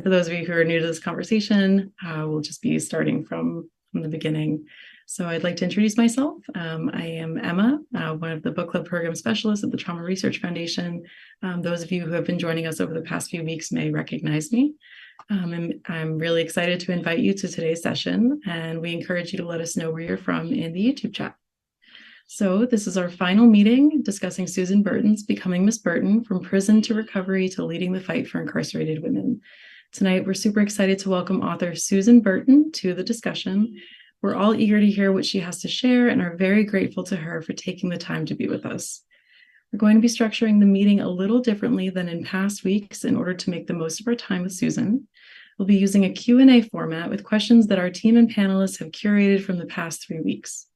For those of you who are new to this conversation, we'll just be starting from the beginning. So I'd like to introduce myself. I am Emma, one of the book club program specialists at the Trauma Research Foundation. Those of you who have been joining us over the past few weeks may recognize me. I'm really excited to invite you to today's session, and we encourage you to let us know where you're from in the YouTube chat. So this is our final meeting discussing Susan Burton's Becoming Miss Burton, From Prison to Recovery to Leading the Fight for Incarcerated Women. Tonight, we're super excited to welcome author Susan Burton to the discussion. We're all eager to hear what she has to share and are very grateful to her for taking the time to be with us. We're going to be structuring the meeting a little differently than in past weeks in order to make the most of our time with Susan. We'll be using a Q&A format with questions that our team and panelists have curated from the past 3 weeks.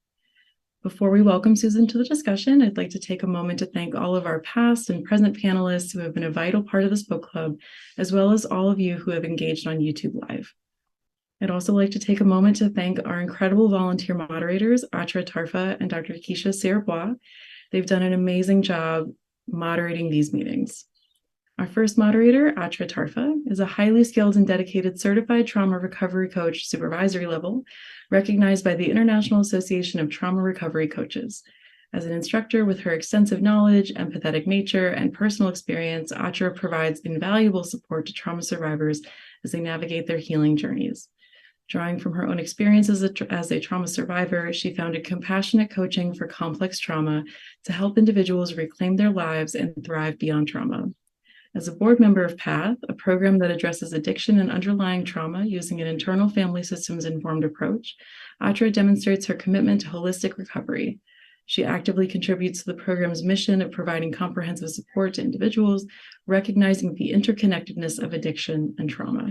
Before we welcome Susan to the discussion, I'd like to take a moment to thank all of our past and present panelists who have been a vital part of this book club, as well as all of you who have engaged on YouTube Live. I'd also like to take a moment to thank our incredible volunteer moderators, Atra Tarfa and Dr. Keisha Sirbois. They've done an amazing job moderating these meetings. Our first moderator, Atra Tarfa, is a highly skilled and dedicated certified trauma recovery coach, supervisory level, recognized by the International Association of Trauma Recovery Coaches. As an instructor with her extensive knowledge, empathetic nature, and personal experience, Atra provides invaluable support to trauma survivors as they navigate their healing journeys. Drawing from her own experiences as a trauma survivor, she founded compassionate coaching for complex trauma to help individuals reclaim their lives and thrive beyond trauma. As a board member of PATH, a program that addresses addiction and underlying trauma using an internal family systems-informed approach, Atra demonstrates her commitment to holistic recovery. She actively contributes to the program's mission of providing comprehensive support to individuals, recognizing the interconnectedness of addiction and trauma.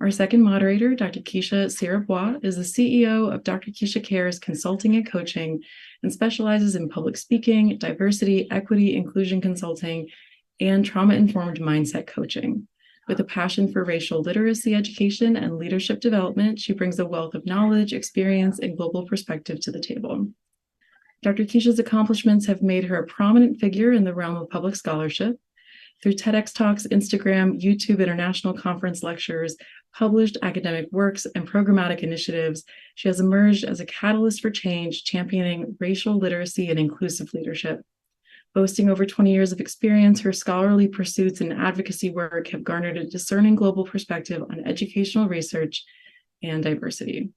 Our second moderator, Dr. Keisha Sirbois, is the CEO of Dr. Keisha Cares Consulting and Coaching and specializes in public speaking, diversity, equity, inclusion consulting, and trauma-informed mindset coaching. With a passion for racial literacy education and leadership development, she brings a wealth of knowledge, experience, and global perspective to the table. Dr. Keisha's accomplishments have made her a prominent figure in the realm of public scholarship. Through TEDx Talks, Instagram, YouTube international conference lectures, published academic works, and programmatic initiatives, she has emerged as a catalyst for change, championing racial literacy and inclusive leadership. Boasting over 20 years of experience, her scholarly pursuits and advocacy work have garnered a discerning global perspective on educational research and diversity.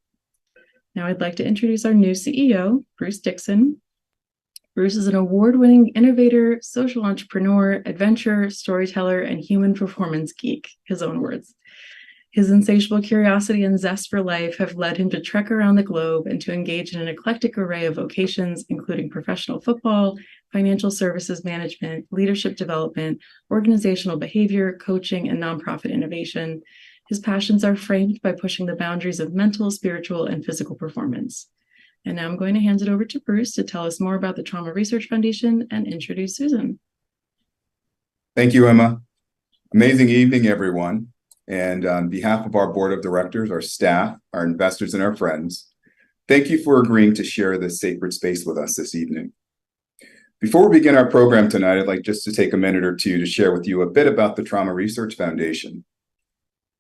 Now I'd like to introduce our new CEO, Bruce Dixon. Bruce is an award-winning innovator, social entrepreneur, adventurer, storyteller, and human performance geek, his own words. His insatiable curiosity and zest for life have led him to trek around the globe and to engage in an eclectic array of vocations, including professional football, financial services management, leadership development, organizational behavior, coaching, and nonprofit innovation. His passions are framed by pushing the boundaries of mental, spiritual, and physical performance. And now I'm going to hand it over to Bruce to tell us more about the Trauma Research Foundation and introduce Susan. Thank you, Emma. Amazing evening, everyone. And on behalf of our board of directors, our staff, our investors, and our friends, thank you for agreeing to share this sacred space with us this evening. Before we begin our program tonight, I'd like just to take a minute or two to share with you a bit about the Trauma Research Foundation.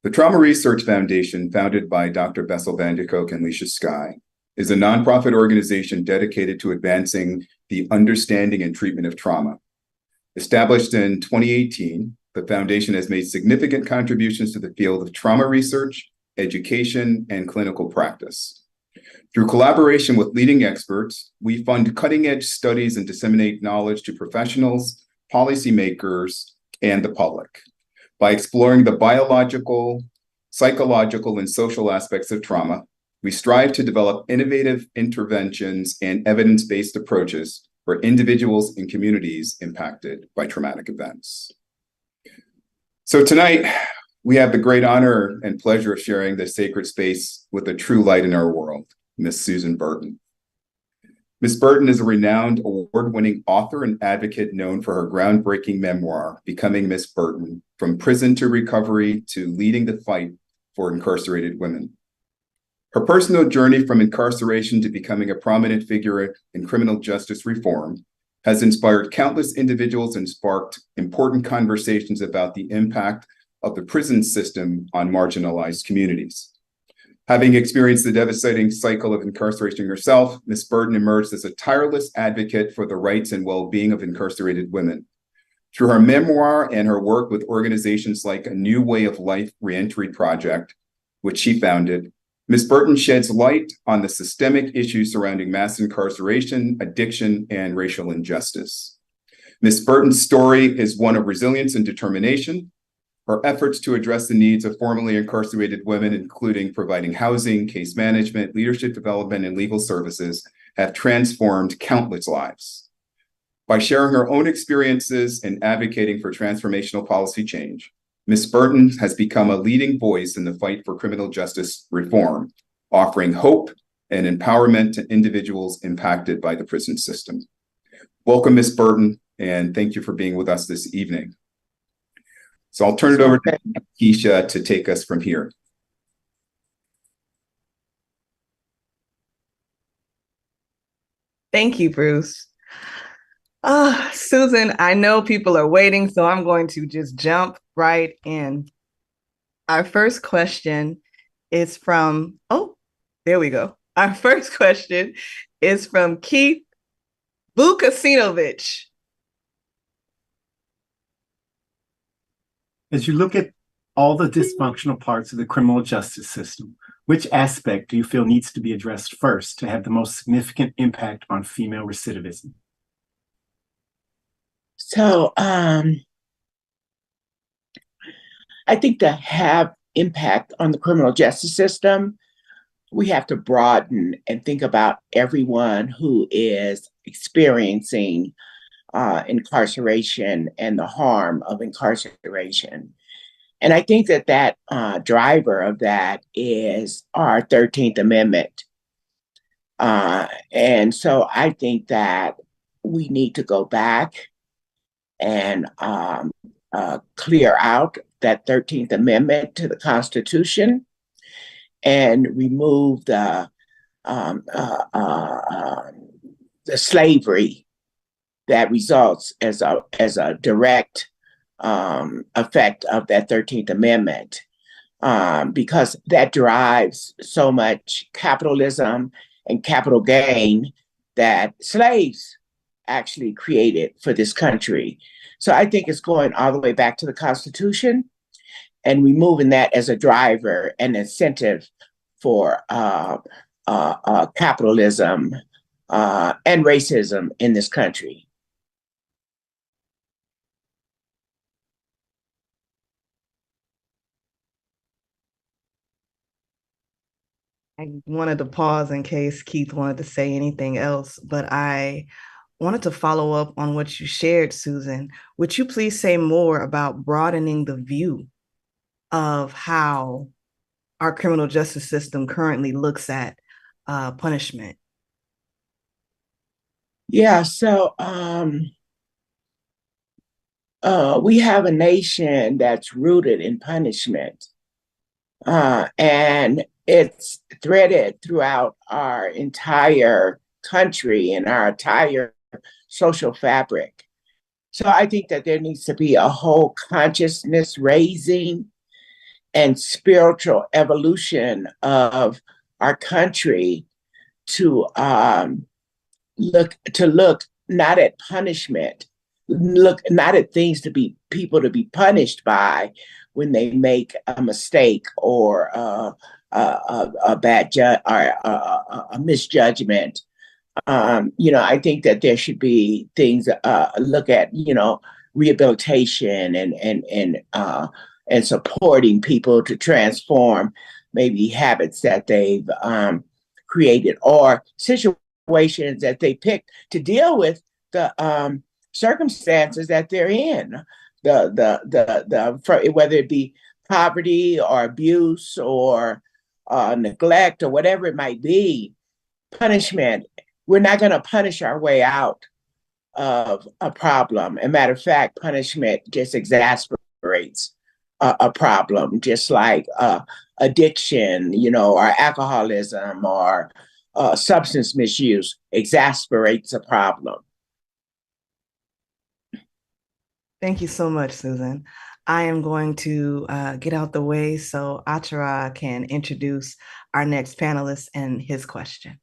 The Trauma Research Foundation, founded by Dr. Bessel van de Kock and Leisha Skye, is a nonprofit organization dedicated to advancing the understanding and treatment of trauma. Established in 2018, the foundation has made significant contributions to the field of trauma research, education, and clinical practice. Through collaboration with leading experts, we fund cutting-edge studies and disseminate knowledge to professionals, policymakers, and the public. By exploring the biological, psychological, and social aspects of trauma, we strive to develop innovative interventions and evidence-based approaches for individuals and communities impacted by traumatic events. So tonight, we have the great honor and pleasure of sharing this sacred space with a true light in our world, Miss Susan Burton. Miss Burton is a renowned award-winning author and advocate known for her groundbreaking memoir, Becoming Miss Burton, From Prison to Recovery to Leading the Fight for Incarcerated Women. Her personal journey from incarceration to becoming a prominent figure in criminal justice reform has inspired countless individuals and sparked important conversations about the impact of the prison system on marginalized communities. Having experienced the devastating cycle of incarceration herself, Ms. Burton emerged as a tireless advocate for the rights and well-being of incarcerated women. Through her memoir and her work with organizations like A New Way of Life Reentry Project, which she founded, Ms. Burton sheds light on the systemic issues surrounding mass incarceration, addiction, and racial injustice. Ms. Burton's story is one of resilience and determination. Her efforts to address the needs of formerly incarcerated women, including providing housing, case management, leadership development, and legal services, have transformed countless lives. By sharing her own experiences and advocating for transformational policy change, Ms. Burton has become a leading voice in the fight for criminal justice reform, offering hope and empowerment to individuals impacted by the prison system. Welcome, Ms. Burton, and thank you for being with us this evening. So I'll turn it over to Keisha to take us from here. Thank you, Bruce. Susan, I know people are waiting, so I'm going to just jump right in. Our first question is from, there we go. Our first question is from Keith Vukasinovich. As you look at all the dysfunctional parts of the criminal justice system, which aspect do you feel needs to be addressed first to have the most significant impact on female recidivism? So I think to have impact on the criminal justice system, we have to broaden and think about everyone who is experiencing incarceration and the harm of incarceration. And I think that driver of that is our 13th Amendment. And so I think that we need to go back and clear out that 13th Amendment to the Constitution and remove the slavery that results as a direct effect of that 13th Amendment, because that drives so much capitalism and capital gain that slaves actually created for this country. So I think it's going all the way back to the Constitution and removing that as a driver and incentive for capitalism and racism in this country. I wanted to pause in case Keith wanted to say anything else, but I wanted to follow up on what you shared, Susan. Would you please say more about broadening the view of how our criminal justice system currently looks at punishment? Yeah, so we have a nation that's rooted in punishment, and it's threaded throughout our entire country and our entire social fabric. So I think that there needs to be a whole consciousness raising and spiritual evolution of our country to look not at punishment, look not at things to be people to be punished by when they make a mistake or a bad or a misjudgment. I think that there should be things look at rehabilitation and supporting people to transform maybe habits that they've created or situations that they picked to deal with the circumstances that they're in, whether it be poverty or abuse or neglect or whatever it might be. Punishment. We're not going to punish our way out of a problem. As a matter of fact, punishment just exasperates a problem, just like addiction, or alcoholism or substance misuse exasperates a problem. Thank you so much, Susan. I am going to get out the way so Achara can introduce our next panelist and his question.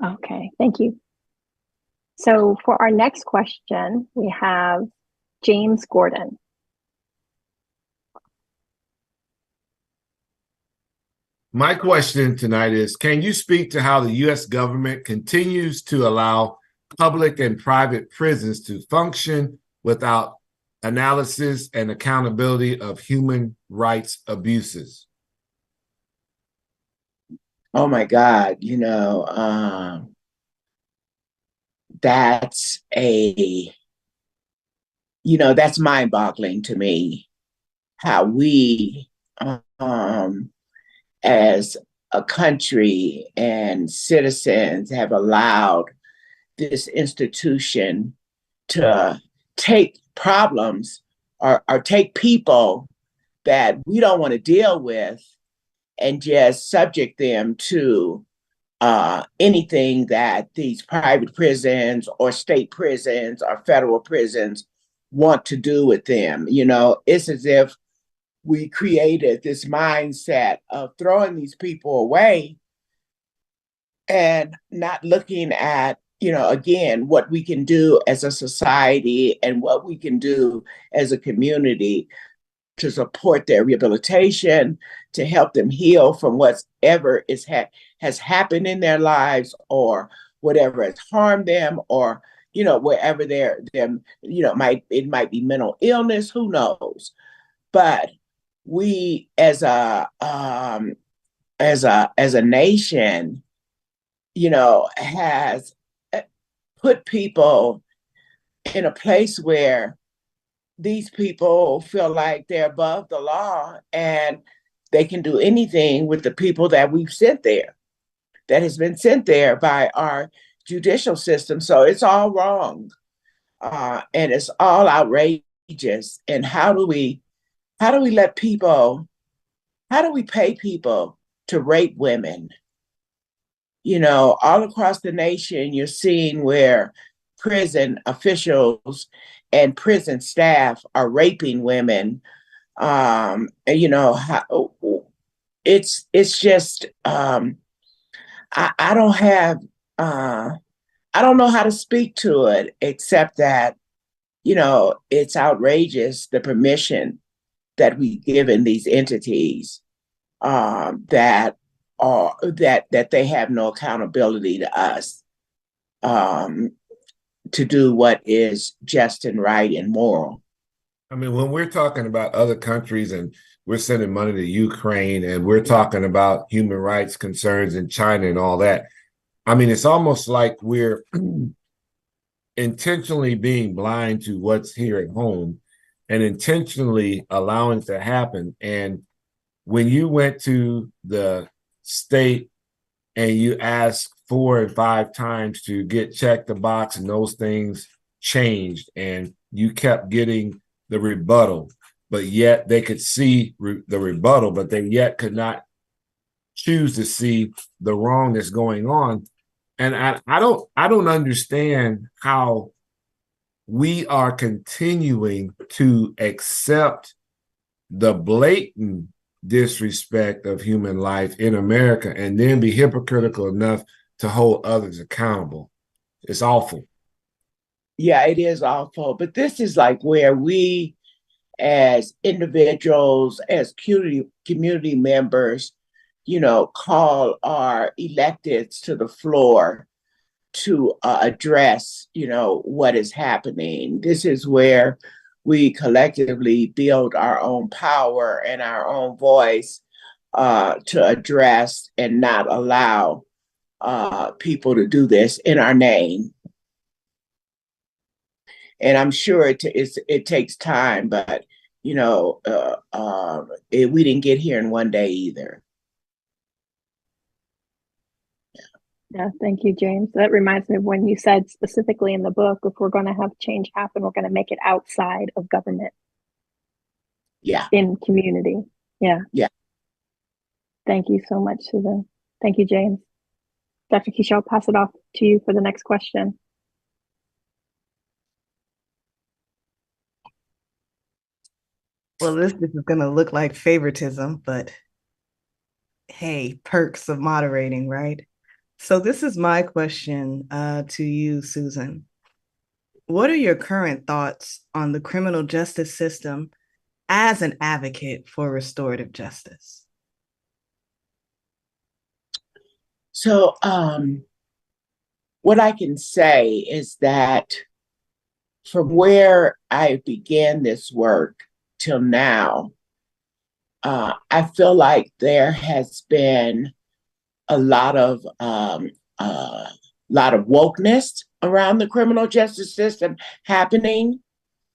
Okay, thank you. So for our next question, we have James Gordon. My question tonight is, can you speak to how the U.S. government continues to allow public and private prisons to function without analysis and accountability of human rights abuses? Oh my God, that's that's mind-boggling to me, how we, as a country and citizens, have allowed this institution to take problems or take people that we don't want to deal with and just subject them to anything that these private prisons or state prisons or federal prisons want to do with them. It's as if we created this mindset of throwing these people away and not looking at, again, what we can do as a society and what we can do as a community to support their rehabilitation, to help them heal from whatever has happened in their lives or whatever has harmed them, or wherever it might be mental illness, who knows. But we as a nation, has put people in a place where these people feel like they're above the law and they can do anything with the people that we've sent there, that has been sent there by our judicial system. So it's all wrong, and it's all outrageous. And how do we let people, how do we pay people to rape women? All across the nation, you're seeing where prison officials and prison staff are raping women. How, it's just, I don't have, I don't know how to speak to it, except that, it's outrageous, the permission that we give in these entities, that they have no accountability to us, to do what is just and right and moral. I mean, when we're talking about other countries and we're sending money to Ukraine and we're talking about human rights concerns in China and all that, I mean, it's almost like we're intentionally being blind to what's here at home and intentionally allowing it to happen. And when you went to the state and you asked 4 and 5 times to get checked the box and those things changed and you kept getting the rebuttal, but yet they could see the rebuttal, but they yet could not choose to see the wrong that's going on. And I don't understand how we are continuing to accept the blatant disrespect of human life in America and then be hypocritical enough to hold others accountable. It's awful. Yeah, it is awful. But this is like where we as individuals, as community members, call our electeds to the floor to address, what is happening. This is where we collectively build our own power and our own voice, to address and not allow people to do this in our name. And I'm sure it takes time, but we didn't get here in one day either. Yeah, thank you, James. That reminds me of when you said specifically in the book, if we're going to have change happen, we're going to make it outside of government. Yeah. In community. Yeah. Yeah. Thank you so much, Susan. Thank you, James. Dr. Keisha, I'll pass it off to you for the next question. Well, this is going to look like favoritism, but hey, perks of moderating, right? So this is my question to you, Susan. What are your current thoughts on the criminal justice system as an advocate for restorative justice? So, what I can say is that from where I began this work till now, I feel like there has been a lot of wokeness around the criminal justice system happening,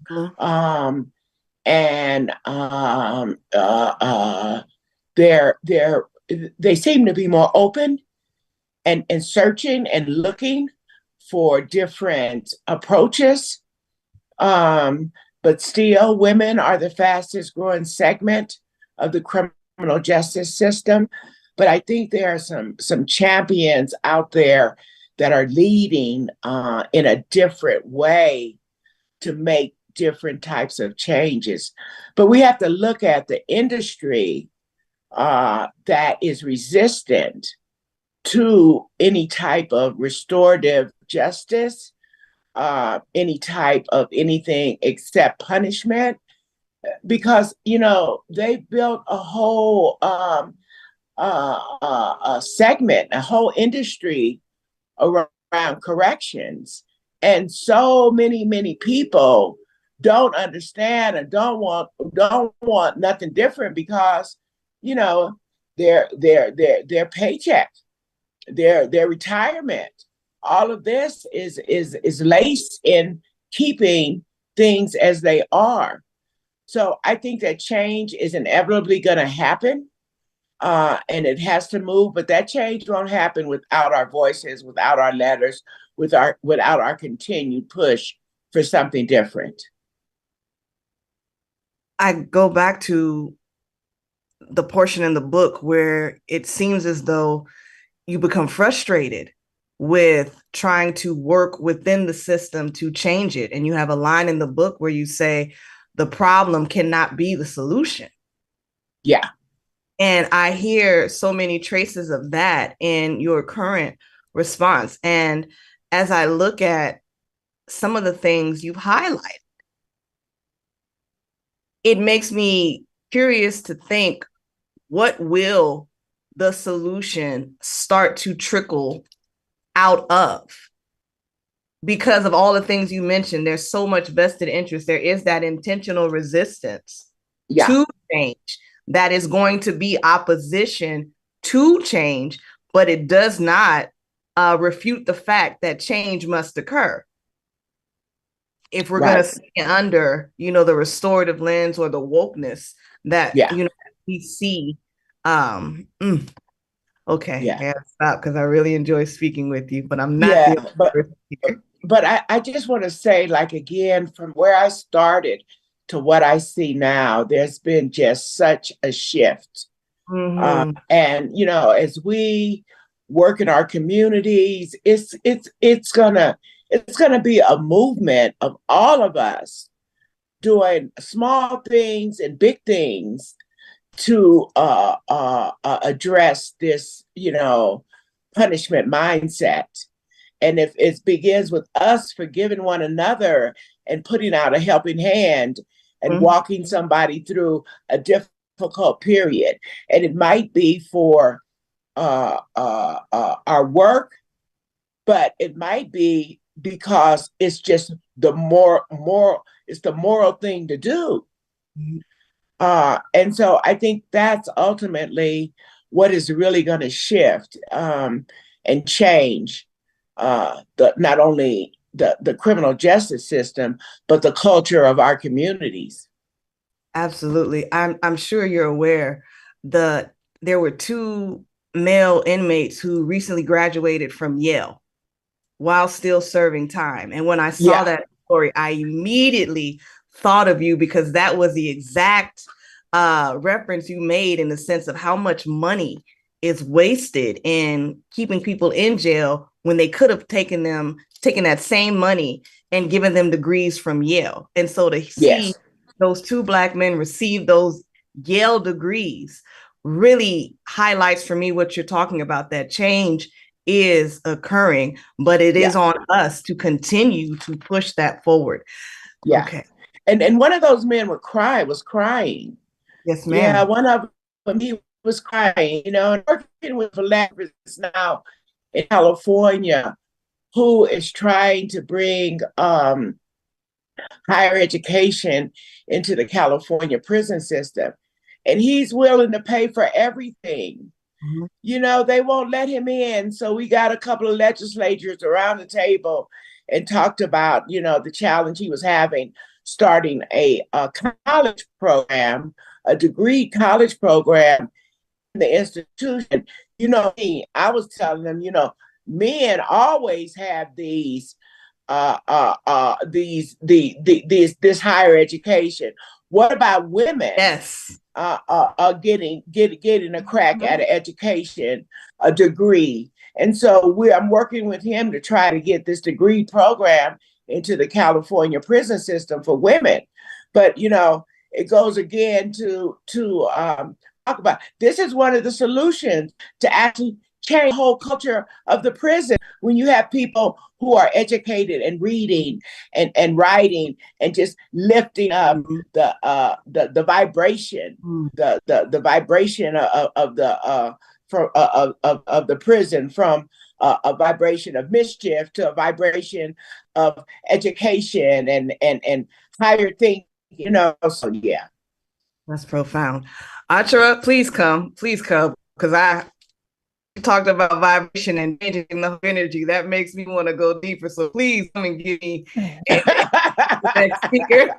and they seem to be more open and searching and looking for different approaches. But still, women are the fastest growing segment of the criminal justice system. But I think there are some champions out there that are leading in a different way to make different types of changes. But we have to look at the industry that is resistant to any type of restorative justice, any type of anything except punishment, because they built a whole segment, a whole industry around corrections, and so many people don't understand and don't want nothing different because their paycheck, their retirement, all of this is laced in keeping things as they are. So I think that change is inevitably going to happen, and it has to move. But that change won't happen without our voices, without our letters, without our continued push for something different. I go back to the portion in the book where it seems as though you become frustrated with trying to work within the system to change it. And you have a line in the book where you say, the problem cannot be the solution. Yeah. And I hear so many traces of that in your current response. And as I look at some of the things you've highlighted, it makes me curious to think, what will the solution start to trickle out of? Because of all the things you mentioned, there's so much vested interest. There is that intentional resistance to change that is going to be opposition to change, but it does not refute the fact that change must occur. If we're going to stay under, the restorative lens or the wokeness that, we see. Okay, I gotta stop because I really enjoy speaking with you, but I'm not but I just want to say, like, again, from where I started to what I see now, there's been just such a shift. And as we work in our communities, it's gonna be a movement of all of us doing small things and big things to address this, punishment mindset. And if it begins with us forgiving one another and putting out a helping hand and walking somebody through a difficult period, and it might be for our work, but it might be because it's just the moral thing to do. And so I think that's ultimately what is really going to shift and change not only the criminal justice system, but the culture of our communities. Absolutely. I'm sure you're aware that there were 2 male inmates who recently graduated from Yale while still serving time. And when I saw that story, I immediately thought of you because that was the exact reference you made in the sense of how much money is wasted in keeping people in jail when they could have taken that same money and given them degrees from Yale. And so to see those two Black men receive those Yale degrees really highlights for me what you're talking about, that change is occurring, but it is on us to continue to push that forward. Yeah. Okay. And one of those men was crying. Yes, ma'am. Yeah, one of them, he was crying, you know, and working with philanthropists now in California who is trying to bring higher education into the California prison system. And he's willing to pay for everything. Mm-hmm. You know, they won't let him in. So we got a couple of legislators around the table and talked about, you know, the challenge he was having, starting a college program, a degree college program in the institution. You know, I was telling them, you know, men always have this higher education. What about women? Yes. Getting a crack at an education, a degree. And so I'm working with him to try to get this degree program into the California prison system for women. But, you know, it goes again to talk about, this is one of the solutions to actually change the whole culture of the prison, when you have people who are educated and reading and writing and just lifting up the vibration, the vibration of the prison, from a vibration of mischief to a vibration of education and higher things, you know. So yeah, that's profound. Achara, please come, because I talked about vibration and changing the energy. That makes me want to go deeper. So please come and give me the next speaker.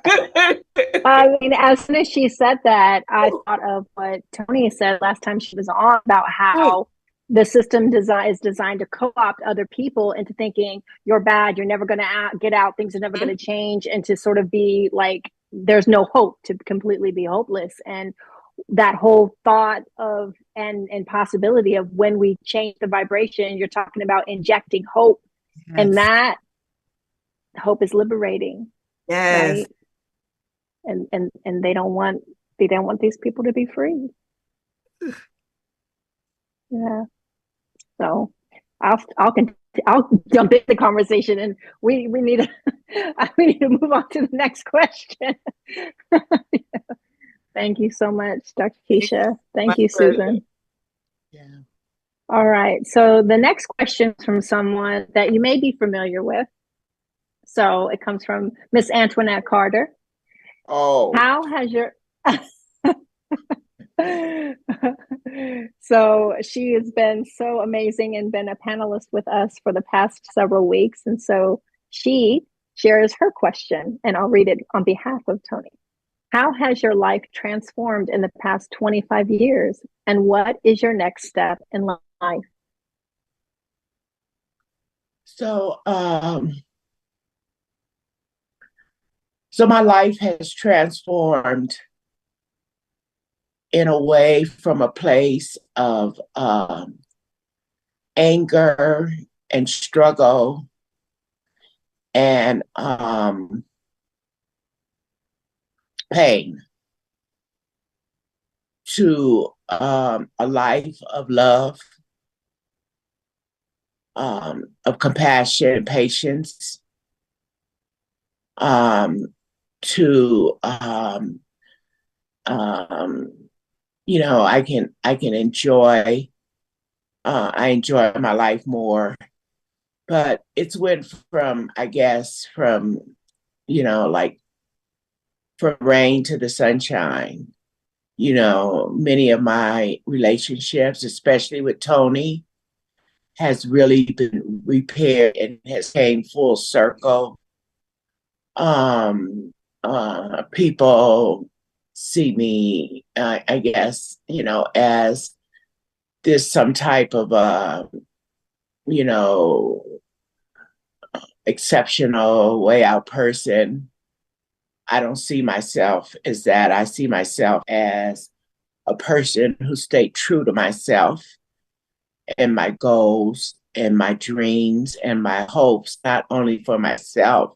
I mean, as soon as she said that, I thought of what Tony said last time she was on about how the system is designed to co-opt other people into thinking you're bad, you're never going to get out, things are never going to change, and to sort of be like, there's no hope, to completely be hopeless. And that whole thought of and possibility of, when we change the vibration, you're talking about injecting hope. Yes. And that hope is liberating. Yes. Right? And they don't want these people to be free. Yeah. So I'll jump into the conversation, and we need to move on to the next question. Thank you so much, Dr. Keisha. Thank you, Susan. Yeah. All right. So the next question is from someone that you may be familiar with. So it comes from Miss Antoinette Carter. Oh. How has your So she has been so amazing and been a panelist with us for the past several weeks. And so she shares her question, and I'll read it on behalf of Tony. How has your life transformed in the past 25 years? And what is your next step in life? So my life has transformed in a way from a place of anger and struggle and pain to a life of love, of compassion and patience, to you know, I enjoy I enjoy my life more. But it's went from, I guess, from, you know, like from rain to the sunshine. You know, many of my relationships, especially with Tony, has really been repaired and has came full circle. People see me, I guess, you know, as this some type of you know, exceptional, way out person. I don't see myself as that. I see myself as a person who stayed true to myself and my goals and my dreams and my hopes, not only for myself,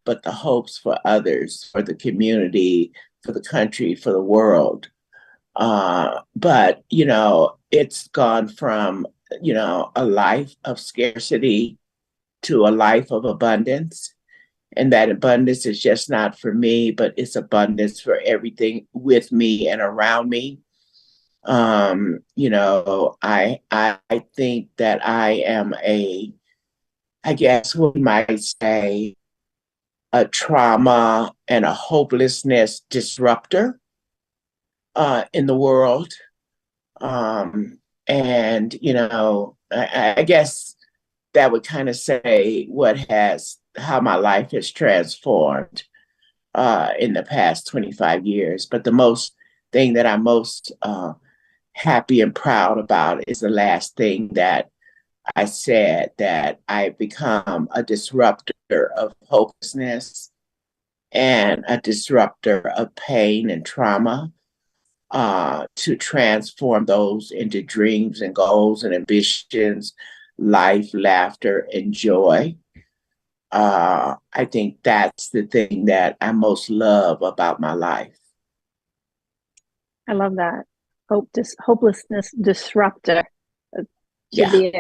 but the hopes for others, for the community, for the country, for the world. But, it's gone from, a life of scarcity to a life of abundance. And that abundance is just not for me, but it's abundance for everything with me and around me. I think that I am I guess we might say, a trauma and a hopelessness disruptor in the world. I guess that would kind of say how my life has transformed in the past 25 years. But the thing that I'm most happy and proud about is the last thing that I said, that I've become a disruptor of hopelessness and a disruptor of pain and trauma, to transform those into dreams and goals and ambitions, life, laughter, and joy. I think that's the thing that I most love about my life. I love that. Hopelessness disruptor. Should be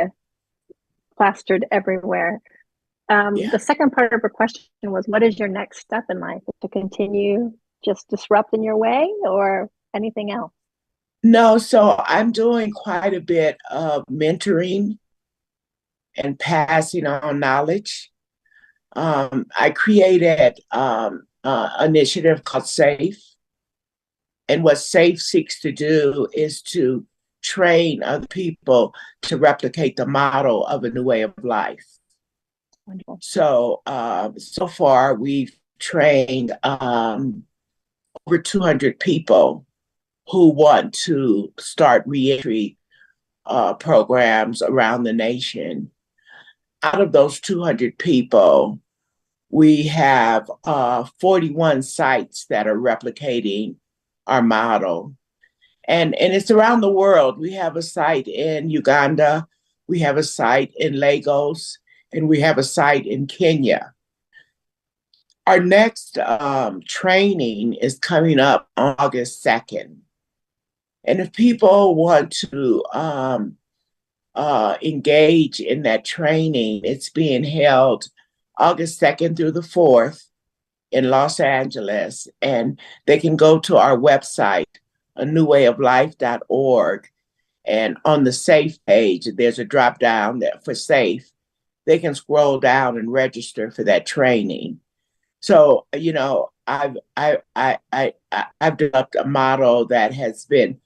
plastered everywhere. The second part of her question was, what is your next step in life? To continue just disrupting your way or anything else? No, so I'm doing quite a bit of mentoring and passing on knowledge. I created an initiative called SAFE. And what SAFE seeks to do is to train other people to replicate the model of a new way of life. Wonderful. So far we've trained over 200 people who want to start reentry programs around the nation. Out of those 200 people, we have 41 sites that are replicating our model. And it's around the world. We have a site in Uganda, we have a site in Lagos, and we have a site in Kenya. Our next training is coming up on August 2nd. And if people want to engage in that training, it's being held August 2nd through the 4th in Los Angeles. And they can go to our website, anewwayoflife.org. And on the SAFE page, there's a drop down there for SAFE. They can scroll down and register for that training. So, I've developed a model that has been,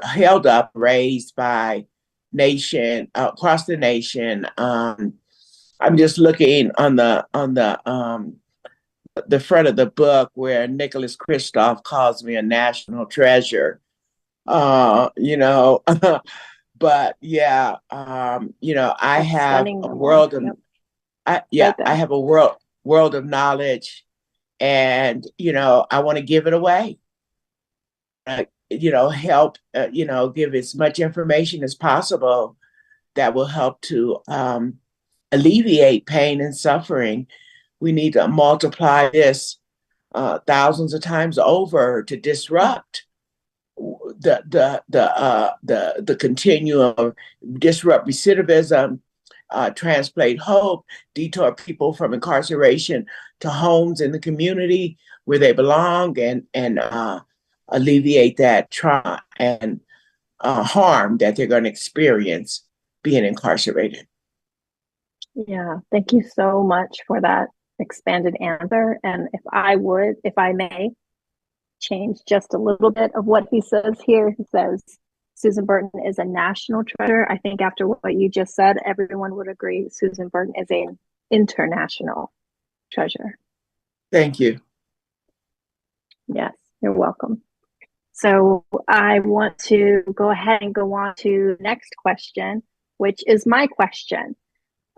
held up, raised by across the nation. I'm just looking on the front of the book where Nicholas Kristof calls me a national treasure. But yeah, I have a world of, I have a world of knowledge, and I want to give it away. Help, give as much information as possible that will help to alleviate pain and suffering. We need to multiply this thousands of times over to disrupt the continuum of disrupt recidivism, translate hope, detour people from incarceration to homes in the community where they belong, and alleviate that trauma and harm that they're going to experience being incarcerated. Yeah, thank you so much for that expanded answer. And if I may change just a little bit of what he says here. He says Susan Burton is a national treasure. I think after what you just said, everyone would agree Susan Burton is an international treasure. Thank you. Yes, you're welcome. So I want to go ahead and go on to the next question, which is my question.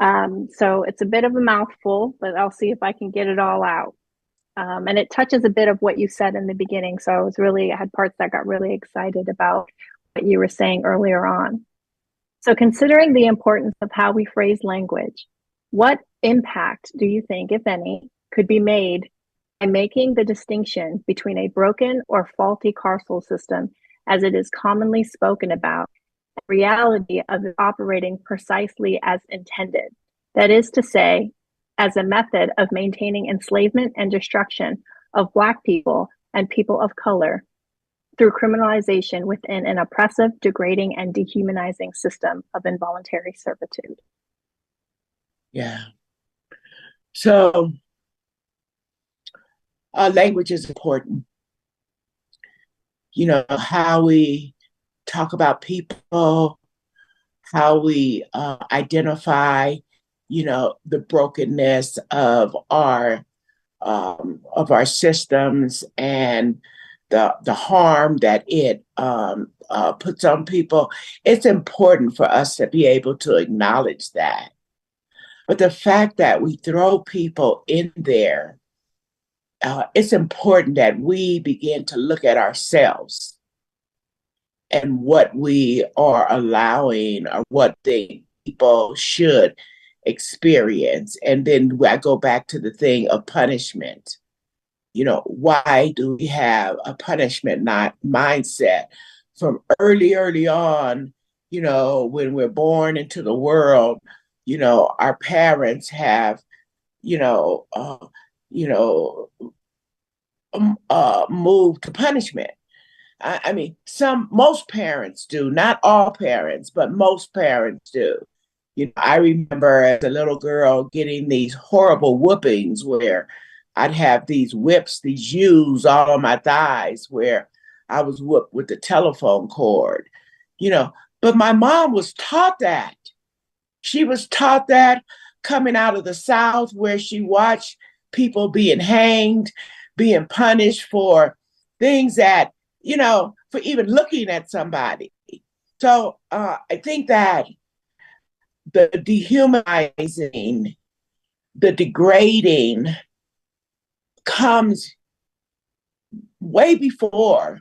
So it's a bit of a mouthful, but I'll see if I can get it all out. And it touches a bit of what you said in the beginning. So I had parts that got really excited about what you were saying earlier on. So considering the importance of how we phrase language, what impact do you think, if any, could be made by making the distinction between a broken or faulty carceral system, as it is commonly spoken about, and the reality of it operating precisely as intended? That is to say, as a method of maintaining enslavement and destruction of Black people and people of color through criminalization within an oppressive, degrading, and dehumanizing system of involuntary servitude. Yeah. So language is important. You know, how we talk about people, how we identify, you know, the brokenness of our systems and the harm that it puts on people. It's important for us to be able to acknowledge that. But the fact that we throw people in there, it's important that we begin to look at ourselves and what we are allowing or what the people should experience. And then I go back to the thing of punishment. You know, why do we have a punishment not mindset from early on, you know, when we're born into the world? You know, our parents have, moved to punishment. I mean, most parents do, not all parents, but most parents do. You know, I remember as a little girl getting these horrible whoopings where I'd have these whips, these U's all on my thighs where I was whooped with the telephone cord, you know, but my mom was taught that. She was taught that coming out of the South where she watched people being hanged, being punished for things that, you know, for even looking at somebody. So I think that the dehumanizing, the degrading comes way before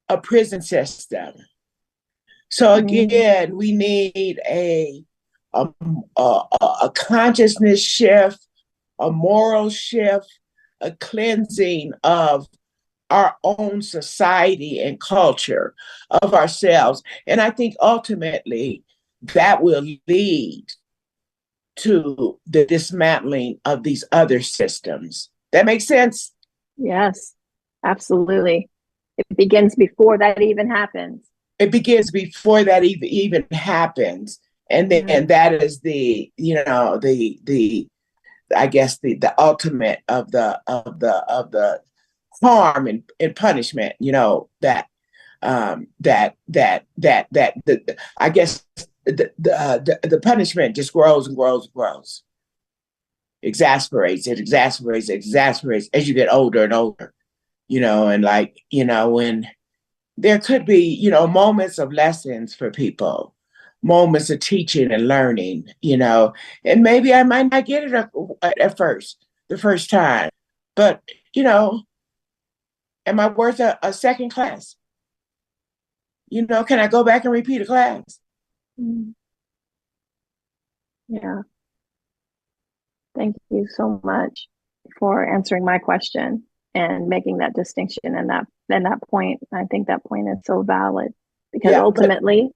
a prison system. So again, we need a consciousness shift, a moral shift, a cleansing of our own society and culture, of ourselves. And I think ultimately that will lead to the dismantling of these other systems. That makes sense? Yes, absolutely. It begins before that even happens. It begins before that even happens. And then that is the, you know, the I guess the ultimate of the harm and punishment, you know, that I guess the punishment just grows and grows and grows. Exasperates as you get older and older, you know, and like, you know, when there could be, you know, moments of lessons for people, moments of teaching and learning, you know, and maybe I might not get it at first, the first time, but, you know, am I worth a second class? You know, can I go back and repeat a class? Yeah. Thank you so much for answering my question and making that distinction and that point. I think that point is so valid because ultimately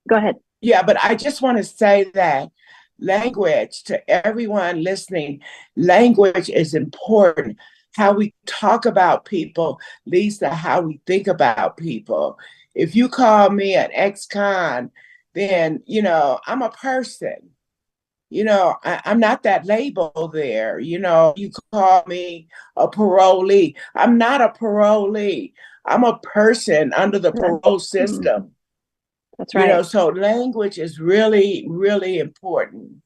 go ahead. Yeah, but I just want to say that language, to everyone listening, language is important. How we talk about people leads to how we think about people. If you call me an ex-con, then, you know, I'm a person. You know, I'm not that label there. You know, you call me a parolee. I'm not a parolee. I'm a person under the parole system. That's right. You know, so language is really, really important.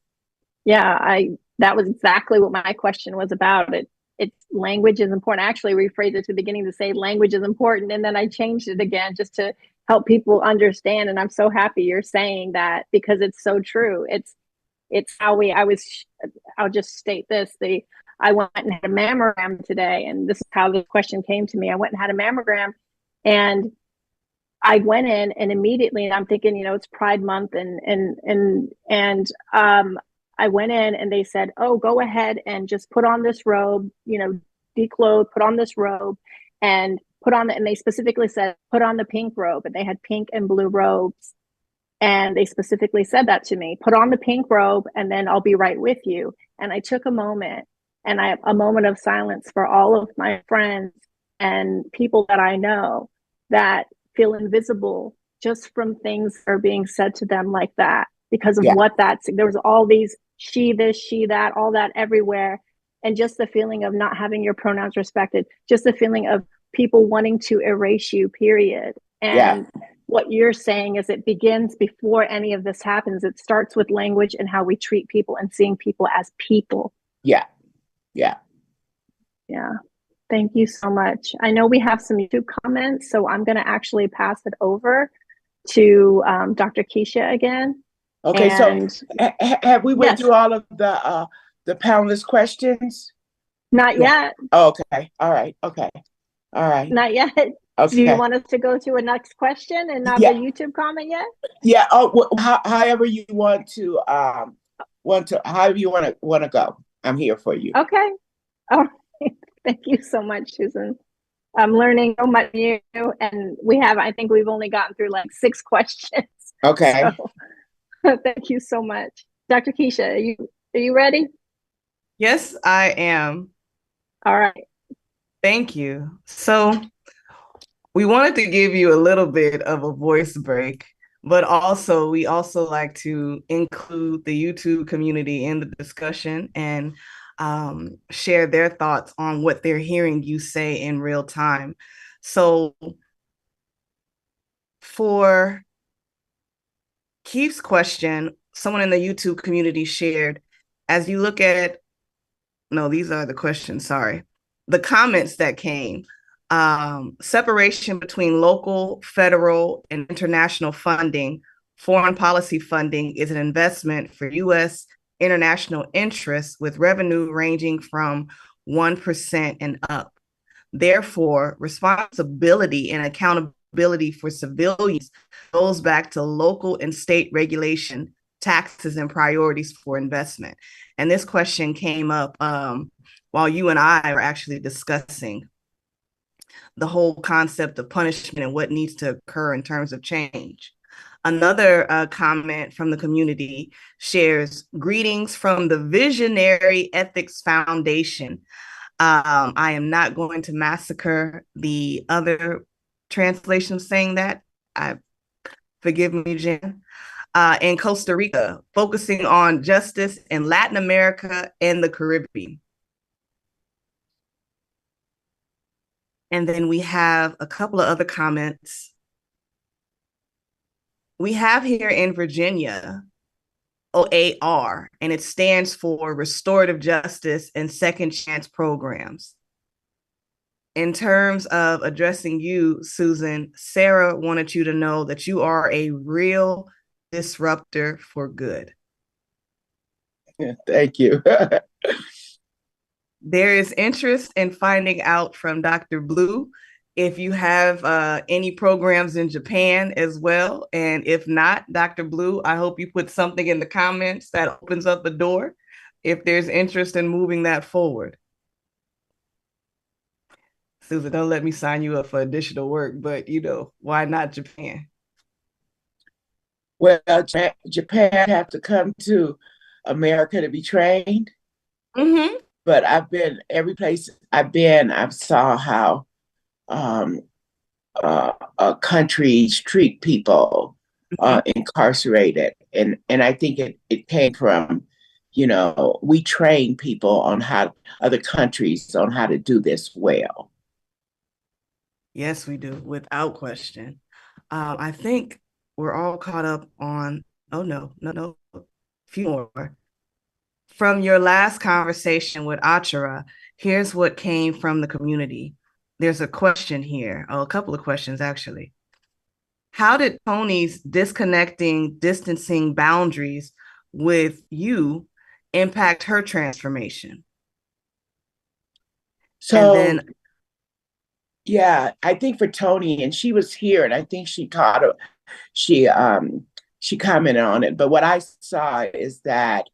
Yeah, that was exactly what my question was about. It's language is important. I actually rephrased it to the beginning to say language is important, and then I changed it again just to help people understand. And I'm so happy you're saying that because it's so true. It's how I'll just state this. I went and had a mammogram today, and this is how the question came to me. I went and had a mammogram, and I went in and immediately, and I'm thinking, it's Pride Month, and I went in and they said, "Oh, go ahead and just put on this robe, declothe, put on this robe, and and they specifically said, put on the pink robe," and they had pink and blue robes, and they specifically said that to me, put on the pink robe, and then I'll be right with you. And I took a moment, and a moment of silence for all of my friends and people that I know that feel invisible just from things that are being said to them like that, because of what there was all these she this, she that, all that everywhere. And just the feeling of not having your pronouns respected, just the feeling of people wanting to erase you, period. And what you're saying is it begins before any of this happens. It starts with language and how we treat people and seeing people as people. Yeah. Thank you so much. I know we have some YouTube comments, so I'm going to actually pass it over to Dr. Keisha again. Okay, so have we went through all of the panelist questions? Not yet. Oh, okay. All right. Okay. All right. Not yet. Okay. Do you want us to go to a next question and not the YouTube comment yet? Yeah. Oh, however you want to however you want to go. I'm here for you. Okay. All right. Thank you so much, Susan. I'm learning so much new, and I think we've only gotten through like 6 questions. Okay. So, thank you so much. Dr. Keisha, are you ready? Yes, I am. All right. Thank you. So we wanted to give you a little bit of a voice break, but we also like to include the YouTube community in the discussion and share their thoughts on what they're hearing you say in real time. So for Keith's question, someone in the YouTube community shared, as you look at, these are the questions, sorry. The comments that came, separation between local, federal, and international funding. Foreign policy funding is an investment for U.S. international interests with revenue ranging from 1% and up. Therefore, responsibility and accountability for civilians goes back to local and state regulation, taxes, and priorities for investment. And this question came up while you and I are actually discussing the whole concept of punishment and what needs to occur in terms of change. Another comment from the community shares, greetings from the Visionary Ethics Foundation. I am not going to massacre the other translation saying that. Forgive me, Jen. In Costa Rica, focusing on justice in Latin America and the Caribbean. And then we have a couple of other comments. We have here in Virginia, OAR, and it stands for Restorative Justice and Second Chance Programs. In terms of addressing you, Susan, Sarah wanted you to know that you are a real disruptor for good. Thank you. There is interest in finding out from Dr. Blue if you have any programs in Japan as well. And if not, Dr. Blue, I hope you put something in the comments that opens up the door if there's interest in moving that forward. Susan, don't let me sign you up for additional work, but why not Japan? Well, Japan have to come to America to be trained. Mm-hmm. But I've been every place I've been, I've saw how countries treat people incarcerated, and I think it came from, we train people on how other countries on how to do this well. Yes, we do, without question. I think we're all caught up on. Oh no, a few more. From your last conversation with Achara, here's what came from the community. There's a question here, a couple of questions actually. How did Tony's distancing boundaries with you impact her transformation? So, and then, Yeah, I think for Tony, and she was here, and I think she she commented on it. But what I saw is that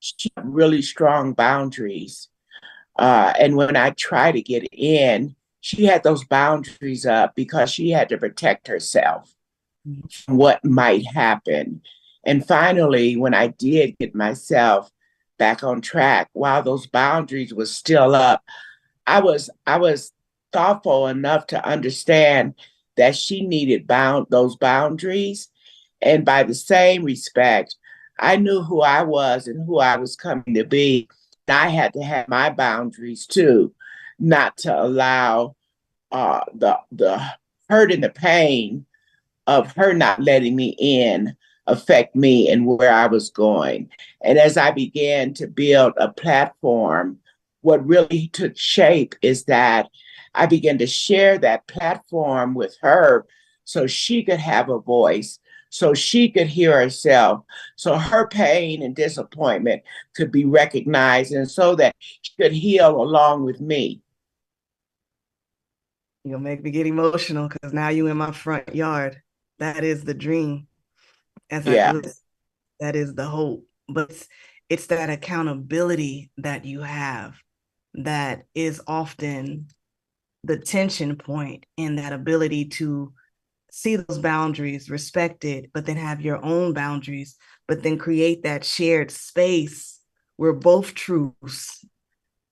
she had really strong boundaries. And when I tried to get in, she had those boundaries up because she had to protect herself from what might happen. And finally, when I did get myself back on track, while those boundaries were still up, I was thoughtful enough to understand that she needed those boundaries. And by the same respect, I knew who I was and who I was coming to be. I had to have my boundaries too, not to allow the hurt and the pain of her not letting me in affect me and where I was going. And as I began to build a platform, what really took shape is that I began to share that platform with her so she could have a voice, so she could hear herself, so her pain and disappointment could be recognized, and so that she could heal along with me. You'll make me get emotional because now you in my front yard. That is the dream. As I Yeah. listen, that is the hope. But it's that accountability that you have that is often the tension point in that ability to see those boundaries respected, but then have your own boundaries, but then create that shared space where both truths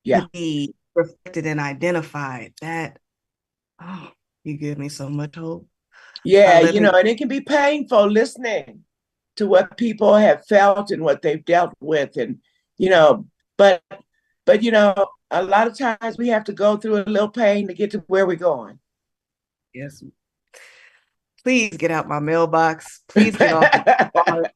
can be reflected and identified. That, oh, you give me so much hope. Yeah, and it can be painful listening to what people have felt and what they've dealt with. And, but a lot of times we have to go through a little pain to get to where we're going. Yes. Please get out my mailbox. Please get off.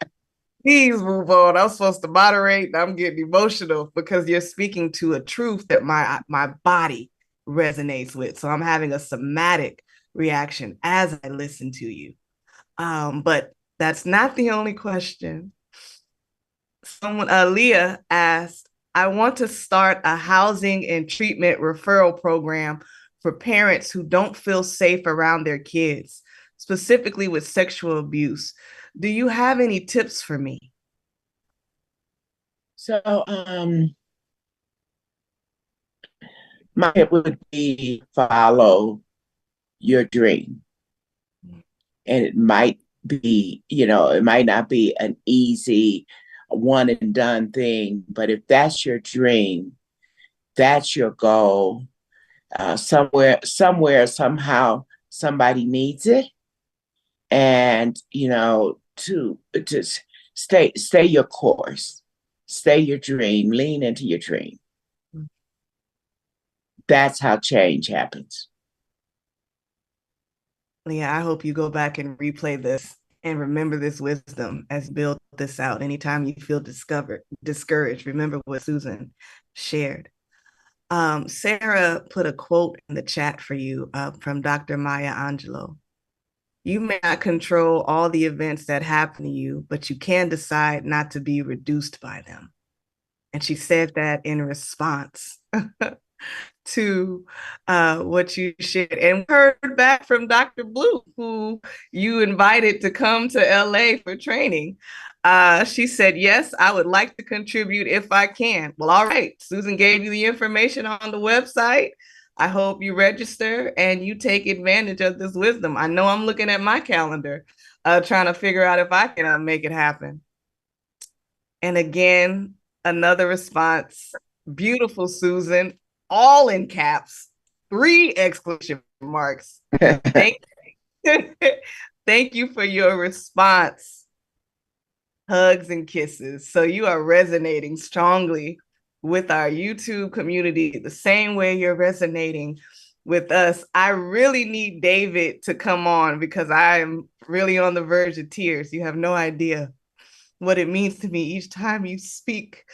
Please move on. I'm supposed to moderate and I'm getting emotional because you're speaking to a truth that my body resonates with. So I'm having a somatic reaction as I listen to you. But that's not the only question. Leah asked, I want to start a housing and treatment referral program for parents who don't feel safe around their kids, specifically with sexual abuse. Do you have any tips for me? So, my tip would be follow your dream. And it might be, it might not be an easy one and done thing, but if that's your dream, that's your goal, somewhere, somehow, somebody needs it. And, to stay your course, stay your dream, lean into your dream. That's how change happens. Leah, I hope you go back and replay this and remember this wisdom as you build this out. Anytime you feel discouraged, remember what Susan shared. Sarah put a quote in the chat for you from Dr. Maya Angelou. You may not control all the events that happen to you, but you can decide not to be reduced by them. And she said that in response to what you shared. And we heard back from Dr. Blue, who you invited to come to LA for training. She said, yes, I would like to contribute if I can. Well, all right. Susan gave you the information on the website. I hope you register and you take advantage of this wisdom. I know I'm looking at my calendar, trying to figure out if I can make it happen. And again, another response. Beautiful, Susan. All in caps, 3 exclamation marks. Thank you for your response. Hugs and kisses. So you are resonating strongly with our YouTube community the same way you're resonating with us. I really need David to come on because I am really on the verge of tears. You have no idea what it means to me each time you speak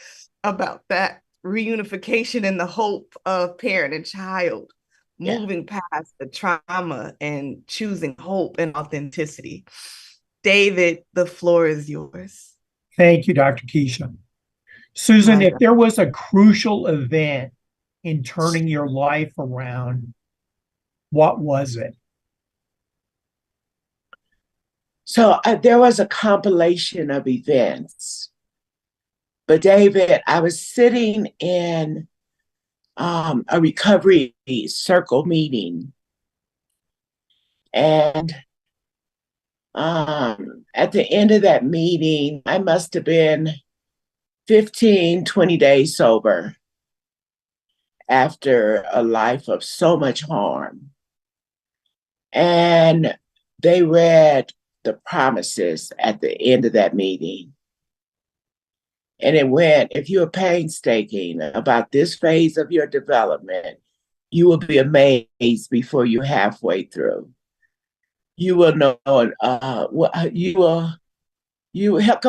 about that reunification and the hope of parent and child, moving past the trauma and choosing hope and authenticity. David, the floor is yours. Thank you, Dr. Keisha. Susan, if there was a crucial event in turning your life around, What was it? So there was a compilation of events. But David, I was sitting in a recovery circle meeting. And at the end of that meeting, I must have been 15, 20 days sober after a life of so much harm. And they read the promises at the end of that meeting. And it went, if you're painstaking about this phase of your development, you will be amazed before you're halfway through. You will know, come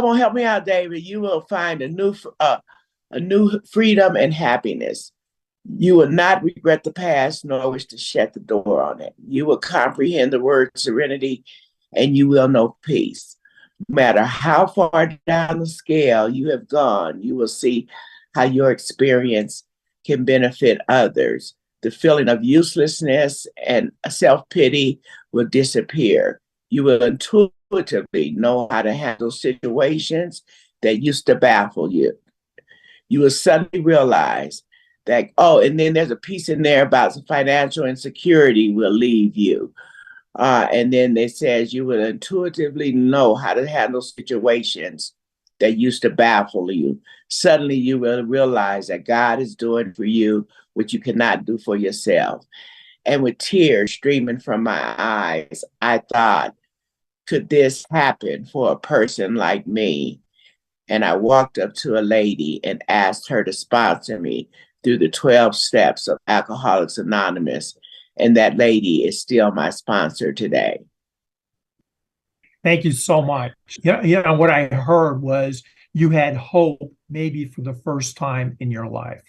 on, help me out, David. You will find a new freedom and happiness. You will not regret the past, nor wish to shut the door on it. You will comprehend the word serenity, and you will know peace. No matter how far down the scale you have gone, you will see how your experience can benefit others. The feeling of uselessness and self-pity will disappear. You will intuitively know how to handle situations that used to baffle you. You will suddenly realize that, and then there's a piece in there about financial insecurity will leave you. And then it says you will intuitively know how to handle situations that used to baffle you. Suddenly you will realize that God is doing for you what you cannot do for yourself. And with tears streaming from my eyes, I thought, could this happen for a person like me? And I walked up to a lady and asked her to sponsor me through the 12 steps of Alcoholics Anonymous. And that lady is still my sponsor today. Thank you so much. What I heard was you had hope maybe for the first time in your life.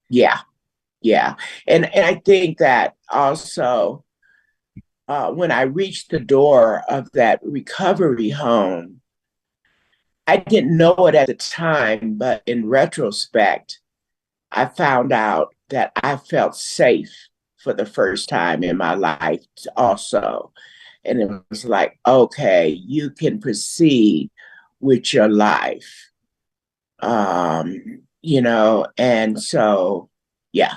Yeah. And I think that also when I reached the door of that recovery home, I didn't know it at the time, but in retrospect, I found out that I felt safe for the first time in my life also. And it was like, okay, you can proceed with your life. And so, yeah.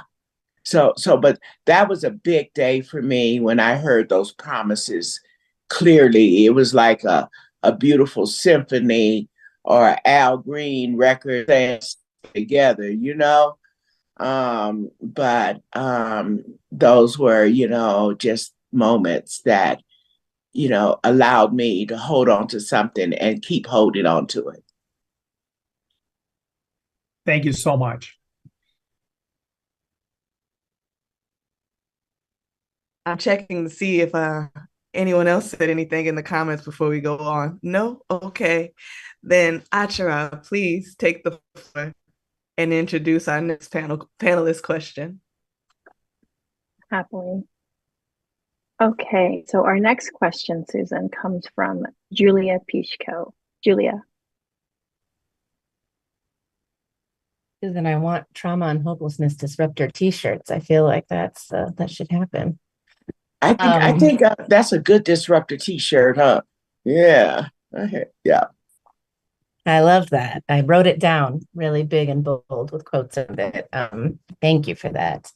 But that was a big day for me when I heard those promises clearly. It was like a beautiful symphony or an Al Green record together, but those were, just moments that, allowed me to hold on to something and keep holding on to it. Thank you so much. I'm checking to see if anyone else said anything in the comments before we go on. No? Okay. Then Achara, please take the floor and introduce our next panelist question. Happily. Okay, so our next question, Susan, comes from Julia Pishko. Julia. Susan, I want trauma and hopelessness disruptor t-shirts. I feel like that should happen. I think that's a good disruptor t-shirt, huh? Yeah. Yeah. I love that. I wrote it down really big and bold with quotes of it. Thank you for that.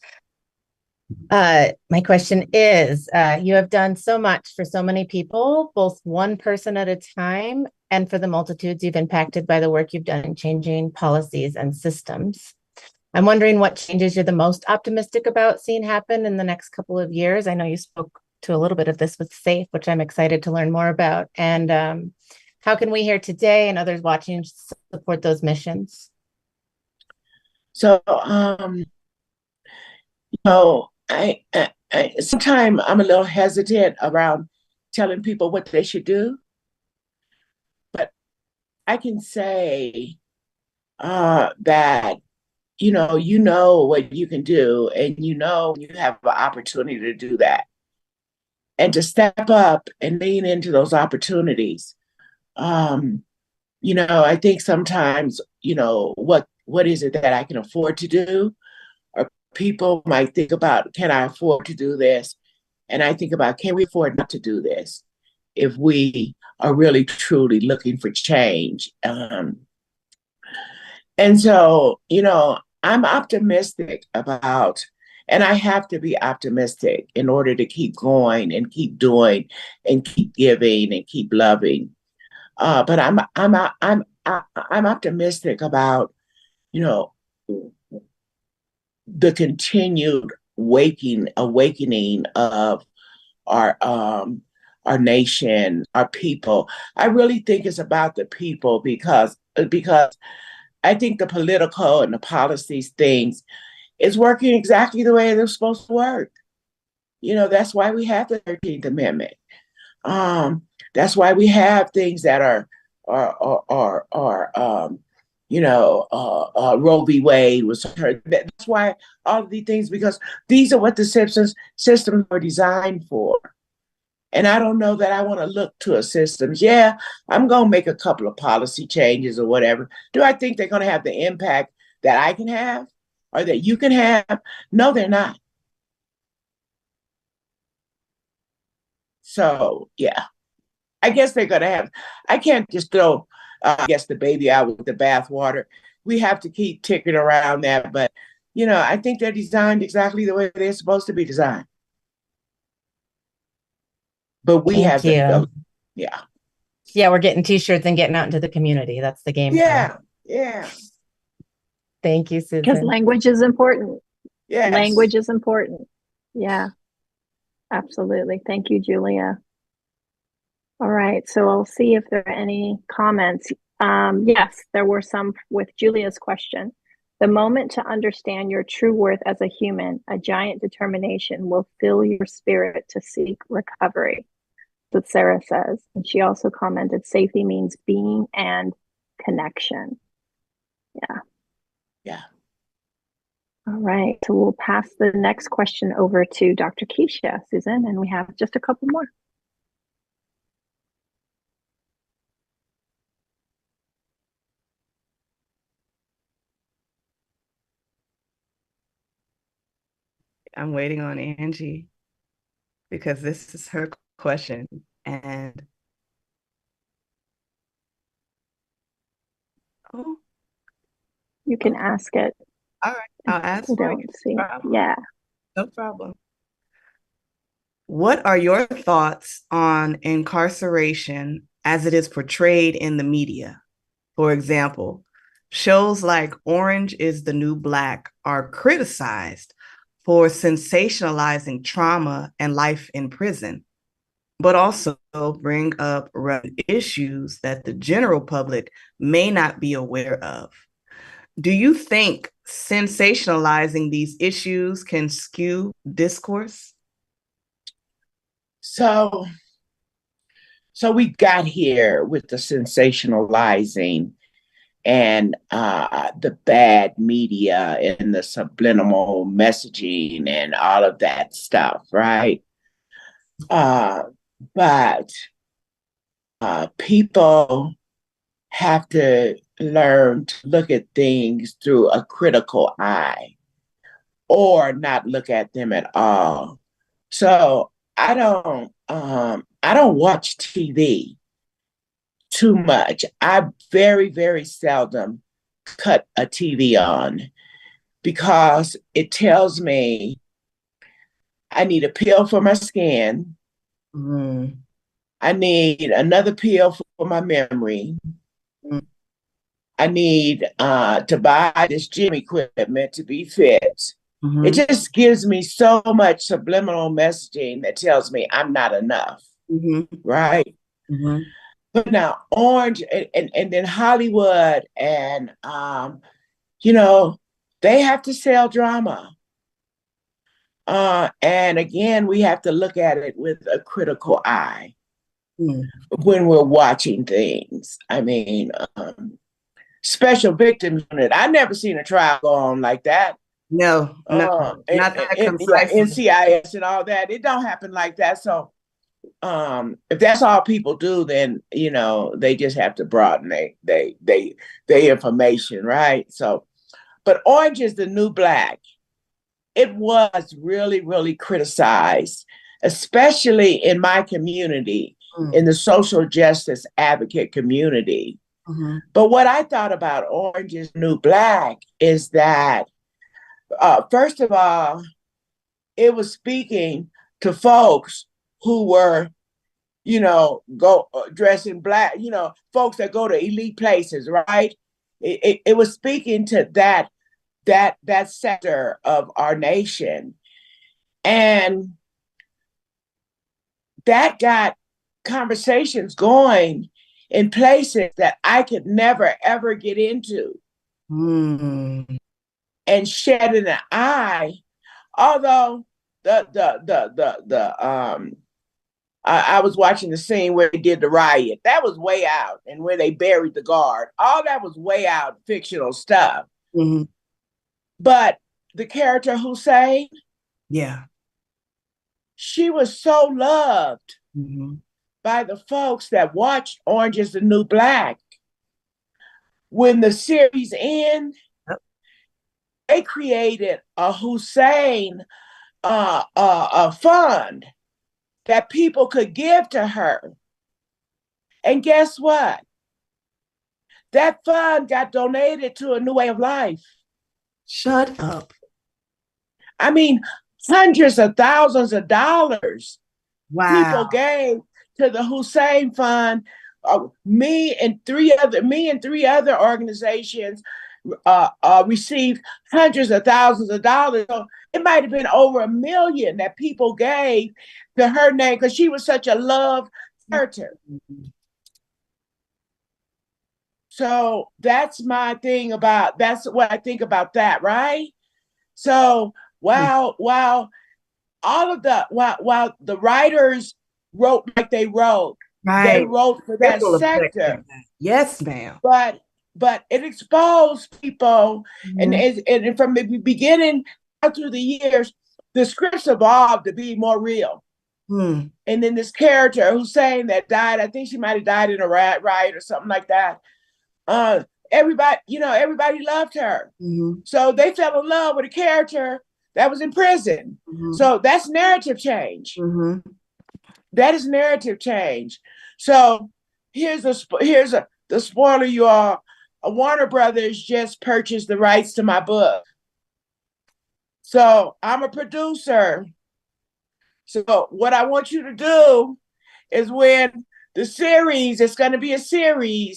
My question is, you have done so much for so many people, both one person at a time, and for the multitudes you've impacted by the work you've done in changing policies and systems. I'm wondering what changes you're the most optimistic about seeing happen in the next couple of years. I know you spoke to a little bit of this with SAFE, which I'm excited to learn more about. And how can we here today and others watching support those missions? So, I sometimes I'm a little hesitant around telling people what they should do, but I can say that you know what you can do, and you have an opportunity to do that, and to step up and lean into those opportunities. I think sometimes what is it that I can afford to do, or people might think about, can I afford to do this? And I think about, can we afford not to do this if we are really truly looking for change? And so, I'm optimistic about, and I have to be optimistic in order to keep going and keep doing and keep giving and keep loving. But I'm optimistic about, you know, the continued awakening of our nation, our people. I really think it's about the people because I think the political and the policies things is working exactly the way they're supposed to work. That's why we have the 13th Amendment. That's why we have things that are Roe v. Wade was heard. That's why all of these things, because these are what the systems are designed for. And I don't know that I want to look to a systems. Yeah, I'm going to make a couple of policy changes or whatever. Do I think they're going to have the impact that I can have or that you can have? No, they're not. So, yeah, I guess they're going to have, I can't just throw, the baby out with the bathwater. We have to keep ticking around that. But, I think they're designed exactly the way they're supposed to be designed. But we have to, yeah. Yeah, we're getting t-shirts and getting out into the community. That's the game. Yeah, yeah. Thank you, Susan. Because language is important. Yes. Language is important. Yeah, absolutely. Thank you, Julia. All right, so I'll see if there are any comments. Yes, there were some with Julia's question. The moment to understand your true worth as a human, a giant determination will fill your spirit to seek recovery. That's what Sarah says. And she also commented, safety means being and connection. Yeah. Yeah. All right, so we'll pass the next question over to Dr. Keisha, Susan, and we have just a couple more. I'm waiting on Angie because this is her question. And you can ask it. All right, I'll ask for it. Yeah. No problem. What are your thoughts on incarceration as it is portrayed in the media? For example, shows like Orange is the New Black are criticized for sensationalizing trauma and life in prison, but also bring up issues that the general public may not be aware of. Do you think sensationalizing these issues can skew discourse? So we got here with the sensationalizing and the bad media and the subliminal messaging and all of that stuff, right? But people have to learn to look at things through a critical eye or not look at them at all. So I don't watch TV too much. I very, very seldom cut a TV on because it tells me I need a pill for my skin. Mm. I need another pill for my memory. Mm. I need to buy this gym equipment to be fit. Mm-hmm. It just gives me so much subliminal messaging that tells me I'm not enough. Mm-hmm. Right? Mm-hmm. But now Orange and then Hollywood and, they have to sell drama. And again, we have to look at it with a critical eye when we're watching things. I mean, special victims unit. I've never seen a trial go on like that. No, not that NCIS and all that. It don't happen like that. So if that's all people do, then they just have to broaden they information, right? So, but Orange is the New Black. It was really, really criticized especially in my community, in the social justice advocate community. But what I thought about Orange is the New Black is that, first of all, it was speaking to folks who were, go dressed in black, folks that go to elite places, right? It was speaking to that sector of our nation. And that got conversations going in places that I could never, ever get into. And shedding an eye, although I was watching the scene where they did the riot. That was way out, and where they buried the guard. All that was way out fictional stuff. But the character Hussein, she was so loved by the folks that watched Orange is the New Black. When the series ended, they created a Hussein a fund that people could give to her. And guess what? That fund got donated to a New Way of Life. Shut up. I mean, hundreds of thousands of dollars people gave to the Hussein Fund. Me and three other organizations received hundreds of thousands of dollars. So it might have been over $1 million that people gave to her name because she was such a loved character. So that's what I think about that, right? So while the writers wrote like they wrote, they wrote for that sector. Yes, ma'am. But it exposed people, and from the beginning through the years, the scripts evolved to be more real. And then this character Hussein that died, I think she might have died in a riot or something like that. Everybody loved her. So they fell in love with a character that was in prison. So that's narrative change. That is narrative change. So here's the spoiler, you all. Warner Brothers just purchased the rights to my book. So I'm a producer. So what I want you to do is when the series, it's going to be a series,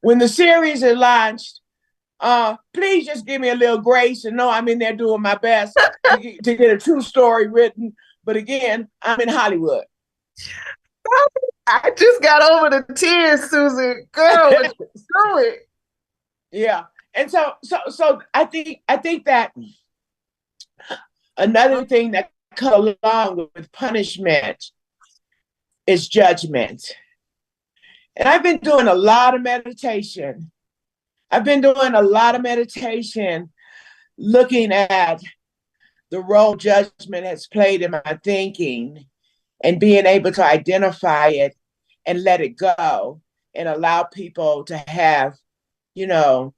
when the series is launched, please just give me a little grace and know I'm in there doing my best to get a true story written. But again, I'm in Hollywood. I just got over the tears, Susan. Girl, do it. Yeah. And so I think that another thing that comes along with punishment is judgment. And I've been doing a lot of meditation. Looking at the role judgment has played in my thinking and being able to identify it and let it go and allow people to have, their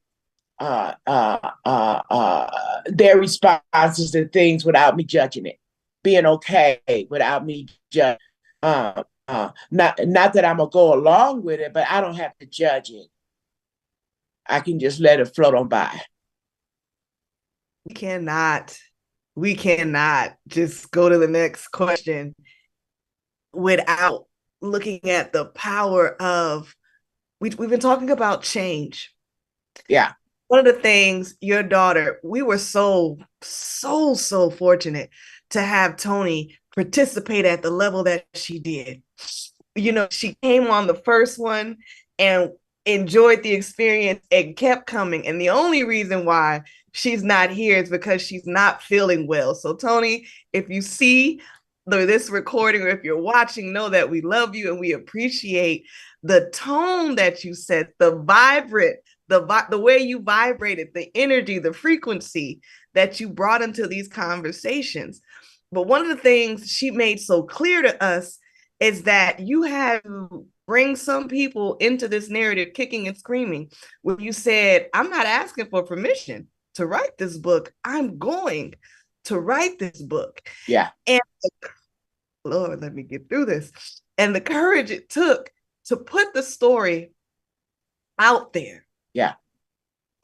responses to things without me judging it, being okay without me judging. Not that I'm gonna go along with it, but I don't have to judge it. I can just let it float on by. We cannot just go to the next question without looking at the power of, we've been talking about change. Yeah. One of the things, your daughter, we were so fortunate to have Toni participate at the level that she did. She came on the first one and enjoyed the experience and kept coming. And the only reason why she's not here is because she's not feeling well. So Toni, if you see this recording or if you're watching, know that we love you and we appreciate the tone that you set, the way you vibrated, the energy, the frequency that you brought into these conversations. But one of the things she made so clear to us is that you have to bring some people into this narrative kicking and screaming. When you said, I'm not asking for permission to write this book, I'm going to write this book. Yeah. And Lord, let me get through this. And the courage it took to put the story out there. Yeah.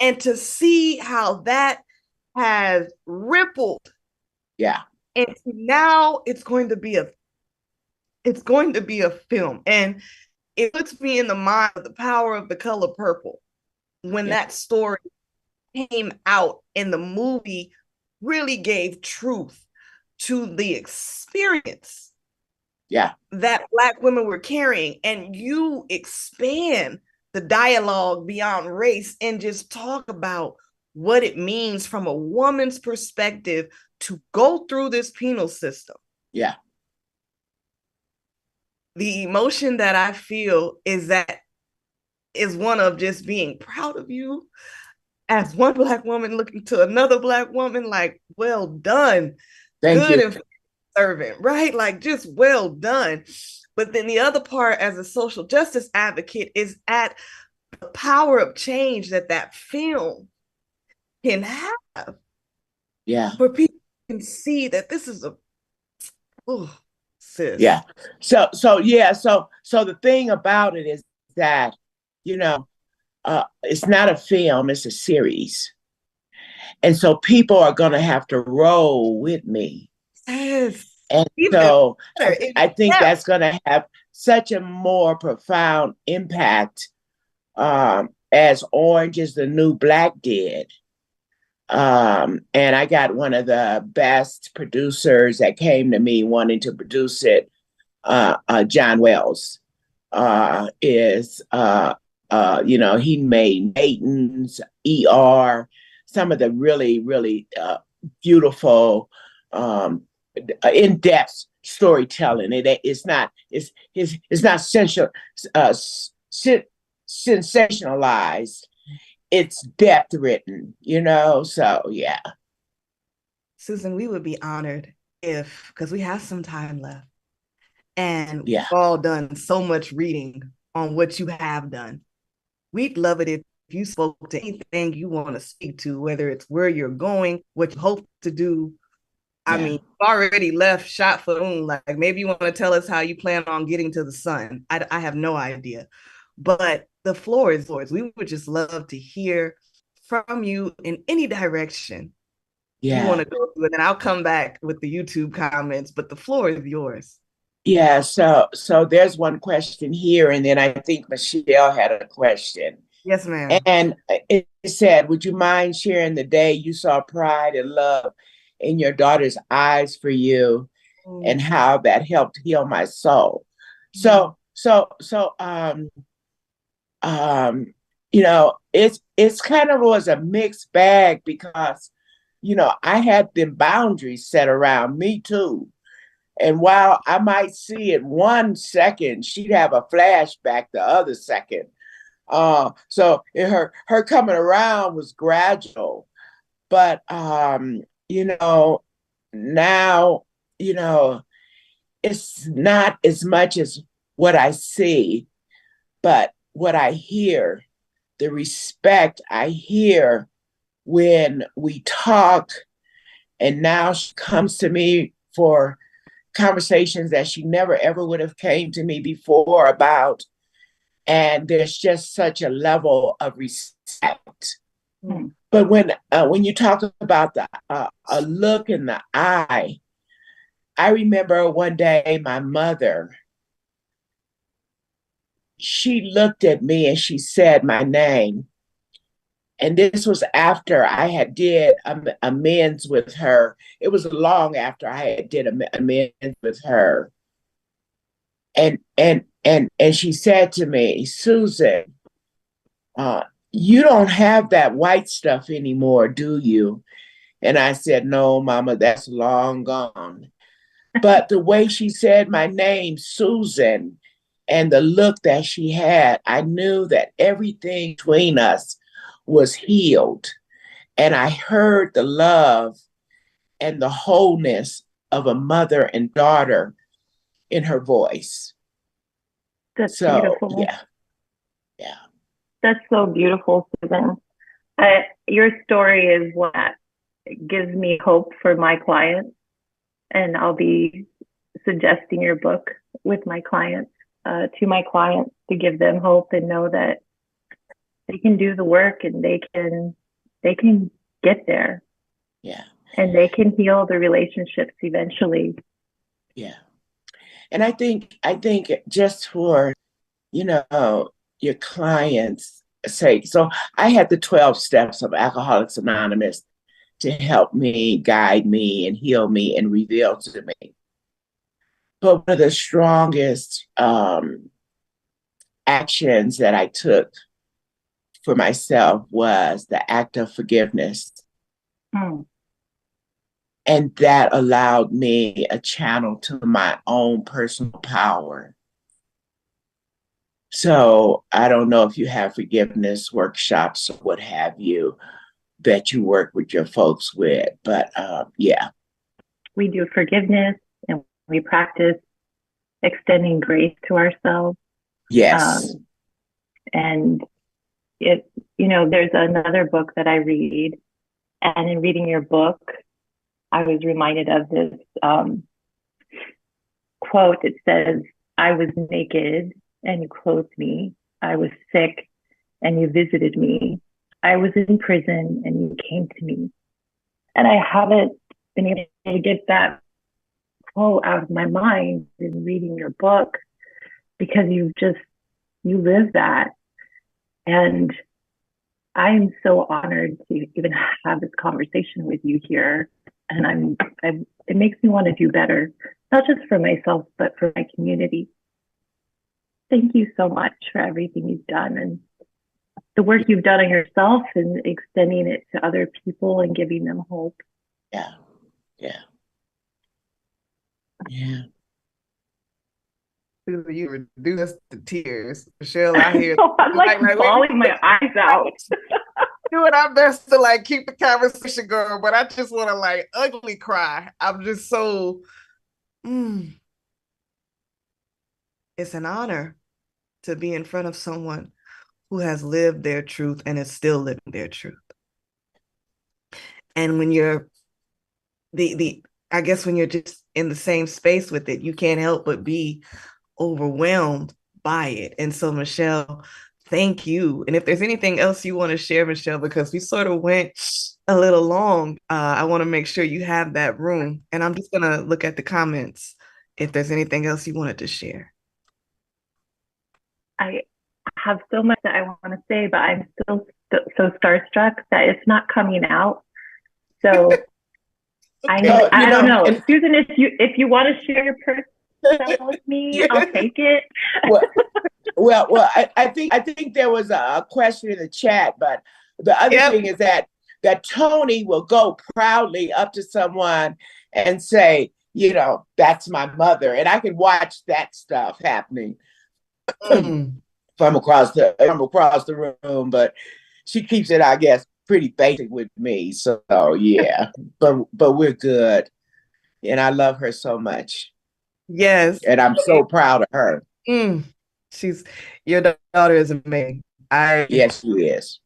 And to see how that has rippled. Yeah. And now it's going to be a film. And it puts me in the mind of The Power of the Color Purple when that story came out and the movie really gave truth to the experience that Black women were carrying. And you expand the dialogue beyond race and just talk about what it means from a woman's perspective to go through this penal system. Yeah. The emotion that I feel is one of just being proud of you as one Black woman looking to another Black woman, like, well done. Thank you. And servant, right? Like, just well done. But then the other part as a social justice advocate is at the power of change that film can have. Yeah. Where people can see that this is sis. Yeah. So the thing about it is that, it's not a film, it's a series. And so people are going to have to roll with me. Yes. And so I think that's going to have such a more profound impact as Orange is the New Black did. And I got one of the best producers that came to me wanting to produce it. John Wells he made Matins, ER, some of the really, really beautiful, in-depth storytelling. It's not sensationalized. It's depth written, so yeah. Susan, we would be honored because we have some time left and we've all done so much reading on what you have done. We'd love it if you spoke to anything you want to speak to, whether it's where you're going, what you hope to do. I mean, you've already left shot for the moon. Like, maybe you want to tell us how you plan on getting to the sun. I have no idea. But the floor is yours. We would just love to hear from you in any direction you want to go through. And then I'll come back with the YouTube comments, but the floor is yours. Yeah, so there's one question here, and then I think Michelle had a question. Yes, ma'am. And it said, would you mind sharing the day you saw pride and love in your daughter's eyes for you and how that helped heal my soul? So it's kind of was a mixed bag because, I had them boundaries set around me too. And while I might see it 1 second, she'd have a flashback the other second. So her coming around was gradual. But, now, it's not as much as what I see, but what I hear, the respect I hear when we talk. And now she comes to me for conversations that she never ever would have came to me before about. And there's just such a level of respect. But when you talk about a look in the eye, I remember one day my mother, she looked at me and she said my name. And this was after I had did amends with her. It was long after I had did amends with her. And she said to me, Susan, you don't have that white stuff anymore, do you? And I said, no, Mama, that's long gone. But the way she said my name, Susan, and the look that she had, I knew that everything between us was healed. And I heard the love and the wholeness of a mother and daughter in her voice. That's beautiful. Yeah. That's so beautiful, Susan. Your story is what gives me hope for my clients. And I'll be suggesting your book with my clients, to my clients, to give them hope and know that they can do the work and they can get there. Yeah. And they can heal the relationships eventually. Yeah. And I think just for, your clients' sake. So I had the 12 steps of Alcoholics Anonymous to help me, guide me, and heal me and reveal to me. But one of the strongest actions that I took for myself was the act of forgiveness. And that allowed me a channel to my own personal power. So I don't know if you have forgiveness workshops or what have you that you work with your folks with, but yeah. We do forgiveness and we practice extending grace to ourselves. Yes. And there's another book that I read, and in reading your book, I was reminded of this quote. It says, "I was naked and you clothed me. I was sick and you visited me. I was in prison and you came to me." And I haven't been able to get that quote out of my mind in reading your book, because you live that. And I'm so honored to even have this conversation with you here. And it makes me want to do better, not just for myself, but for my community. Thank you so much for everything you've done and the work you've done on yourself and extending it to other people and giving them hope. Yeah. Yeah. Yeah. You reduce us to tears. Michelle, I hear I'm like bawling my eyes out. Doing our best to keep the conversation going, but I just want to ugly cry. I'm just so it's an honor to be in front of someone who has lived their truth and is still living their truth. And when you're I guess when you're just in the same space with it, you can't help but be overwhelmed by it. And so, Michelle, thank you. And if there's anything else you want to share, Michelle, because we sort of went a little long, I want to make sure you have that room. And I'm just going to look at the comments if there's anything else you wanted to share. I have so much that I want to say, but I'm still so starstruck that it's not coming out. So okay. I don't know. Susan, if you want to share your personal with me, I'll take it. Well, I think there was a question in the chat, but the other thing is that Tony will go proudly up to someone and say, that's my mother, and I can watch that stuff happening from across the room. But she keeps it, I guess, pretty basic with me. So yeah, but we're good, and I love her so much. Yes, and I'm so proud of her. Your daughter is amazing. Yes, she is.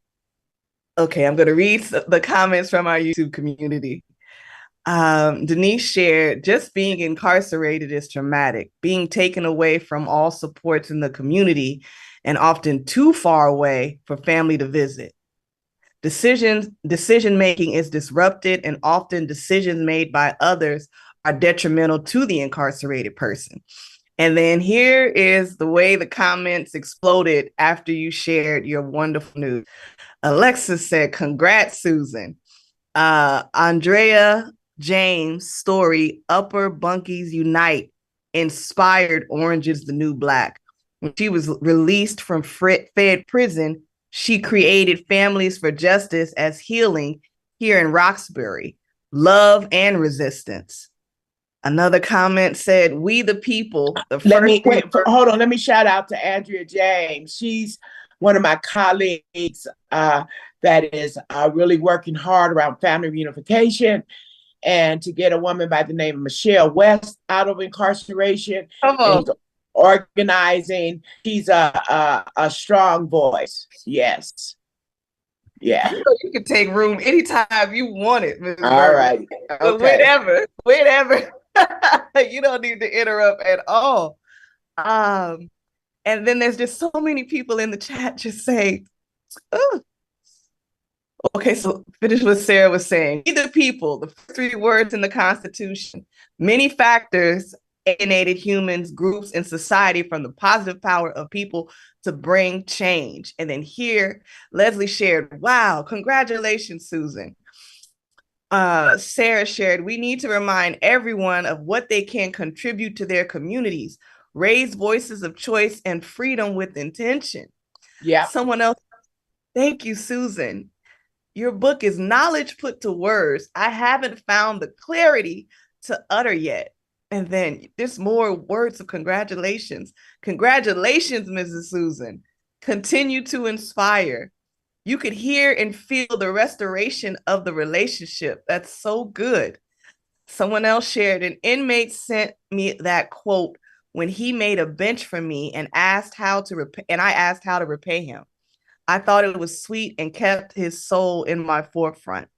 Okay, I'm going to read the comments from our YouTube community. Denise shared, just being incarcerated is traumatic. Being taken away from all supports in the community and often too far away for family to visit. Decision making is disrupted, and often decisions made by others are detrimental to the incarcerated person. And then here is the way the comments exploded after you shared your wonderful news. Alexis said, "Congrats, Susan." Andrea James' story, "Upper Bunkies Unite," inspired Orange is the New Black. When she was released from Fed prison, she created Families for Justice as healing here in Roxbury, love and resistance. Another comment said, "We the people." Hold on. Let me shout out to Andrea James. She's one of my colleagues that is really working hard around family reunification and to get a woman by the name of Michelle West out of incarceration. And organizing. She's a strong voice. Yes. Yeah. You can take room anytime you want it, Ms. All right. Okay. Whenever. You don't need to interrupt at all. And then there's just so many people in the chat just say, oh. Okay, so finish what Sarah was saying. The people, the first 3 words in the Constitution, many factors alienated humans, groups, and society from the positive power of people to bring change. And then here, Leslie shared, wow, congratulations, Susan. Sarah shared, we need to remind everyone of what they can contribute to their communities, raise voices of choice and freedom with intention. Yeah. Someone else, thank you, Susan. Your book is knowledge put to words. I haven't found the clarity to utter yet. And then there's more words of congratulations. Congratulations, Mrs. Susan. Continue to inspire. You could hear and feel the restoration of the relationship. That's so good. Someone else shared, an inmate sent me that quote when he made a bench for me and asked how to repay, and I asked how to repay him. I thought it was sweet and kept his soul in my forefront.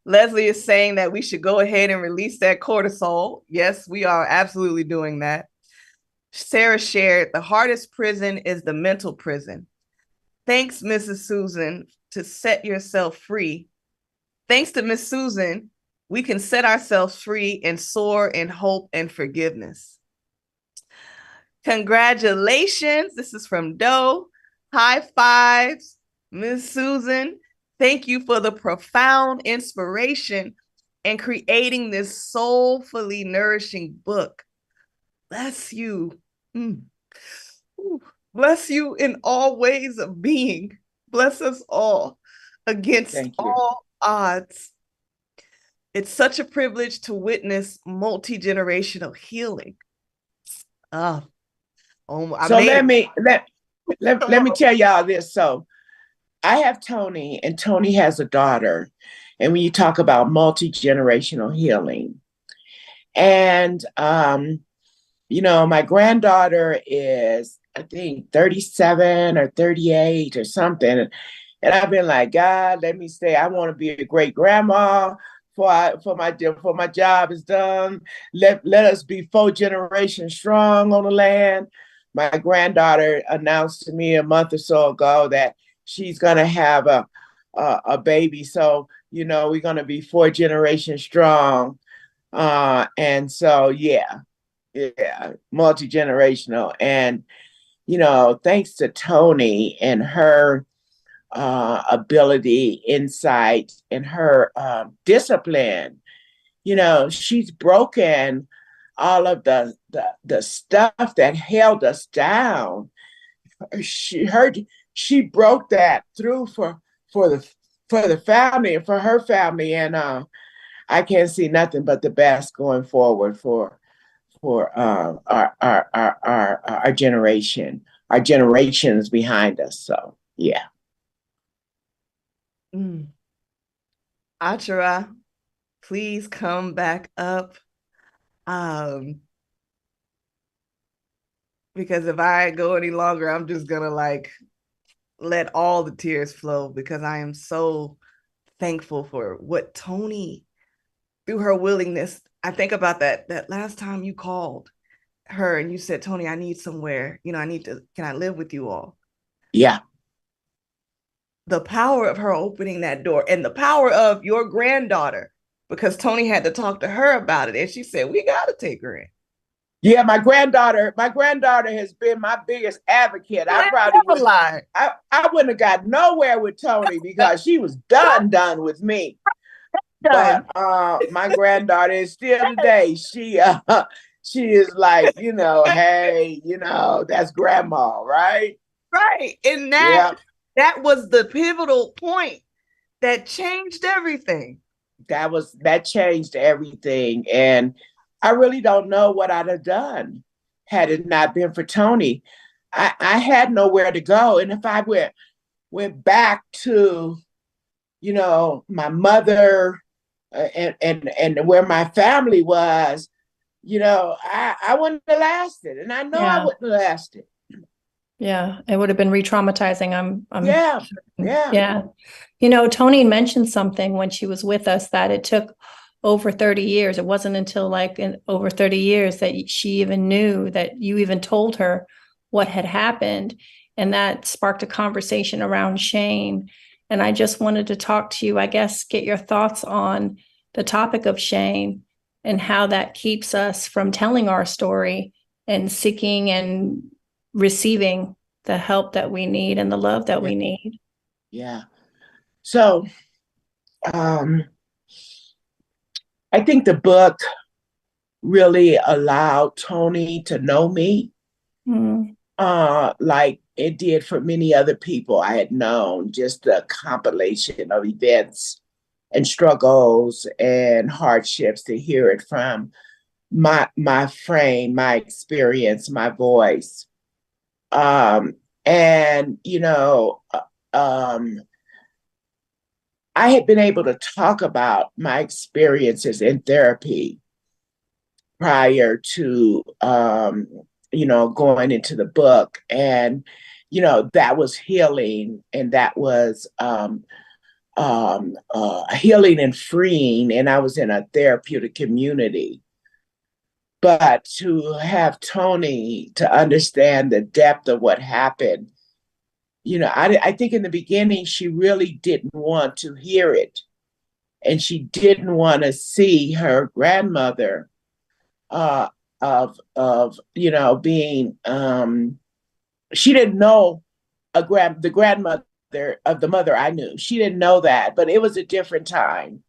Leslie is saying that we should go ahead and release that cortisol. Yes, we are absolutely doing that. Sarah shared, the hardest prison is the mental prison. Thanks, Mrs. Susan, to set yourself free. Thanks to Miss Susan, we can set ourselves free and soar in hope and forgiveness. Congratulations. This is from Doe. High fives, Miss Susan. Thank you for the profound inspiration and creating this soulfully nourishing book. Bless you. Bless you in all ways of being. Bless us all against all odds. It's such a privilege to witness multi-generational healing. So let me tell y'all this. So I have Tony, and Tony has a daughter. And when you talk about multi-generational healing, and my granddaughter is, I think, 37 or 38 or something. And I've been like, God, let me stay. I want to be a great grandma for my job is done. Let us be 4 generations strong on the land. My granddaughter announced to me a month or so ago that she's gonna have a baby. So we're gonna be 4 generations strong. And so yeah, multi-generational. And thanks to Tony and her ability, insight, and her discipline, she's broken all of the stuff that held us down. She broke that through for the family and for her family, and I can't see nothing but the best going forward for our generation, our generations behind us. So yeah. Achara, please come back up. Because if I go any longer, I'm just gonna let all the tears flow, because I am so thankful for what Tony, through her willingness. I think about that last time you called her and you said, Tony, I need somewhere, can I live with you all? Yeah. The power of her opening that door, and the power of your granddaughter, because Tony had to talk to her about it. And she said, we got to take her in. Yeah, my granddaughter has been my biggest advocate. I wouldn't have got nowhere with Tony because she was done with me. But my granddaughter is still today. She is like, hey, that's grandma, right? Right. And that was the pivotal point that changed everything. That changed everything. And I really don't know what I'd have done had it not been for Tony. I had nowhere to go. And if I went back to, my mother and where my family was, I wouldn't have lasted. And I know I wouldn't have lasted. Yeah, it would have been re-traumatizing. Yeah. Tony mentioned something when she was with us, that it took over 30 years. It wasn't until like in over 30 years that she even knew, that you even told her what had happened. And that sparked a conversation around shame. And I just wanted to talk to you, I guess, get your thoughts on the topic of shame and how that keeps us from telling our story and seeking and receiving the help that we need and the love that we need. Yeah. So I think the book really allowed Toni to know me, like it did for many other people I had known, just a compilation of events and struggles and hardships, to hear it from my frame, my experience, my voice. And, I had been able to talk about my experiences in therapy prior to, going into the book. And, that was healing, and that was healing and freeing. And I was in a therapeutic community. But to have Toni to understand the depth of what happened, I think in the beginning, she really didn't want to hear it. And she didn't want to see her grandmother being, she didn't know the grandmother of the mother I knew. She didn't know that, but it was a different time.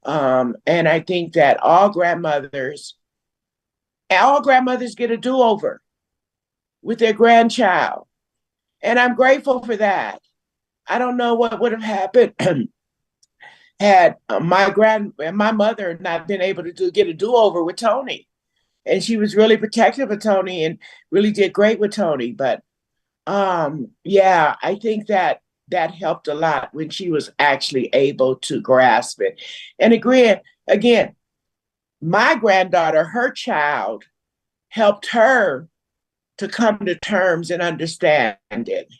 And I think that all grandmothers get a do-over with their grandchild. And I'm grateful for that. I don't know what would have happened had my mother not been able to get a do-over with Toni. And she was really protective of Toni and really did great with Toni. But I think that helped a lot when she was actually able to grasp it. And again, my granddaughter, her child, helped her to come to terms and understand it.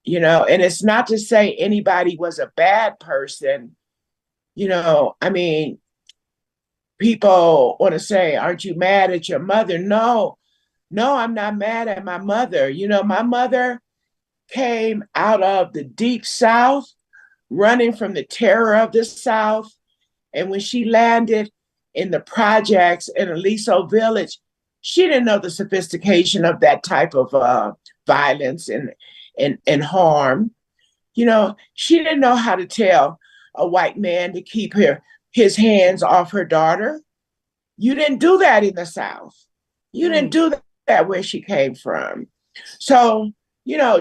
And it's not to say anybody was a bad person. People want to say, aren't you mad at your mother? No, I'm not mad at my mother. My mother came out of the deep South, running from the terror of the South. And when she landed in the projects in Aliso Village, she didn't know the sophistication of that type of violence and harm. She didn't know how to tell a white man to keep his hands off her daughter. You didn't do that in the South. You didn't do that where she came from. So,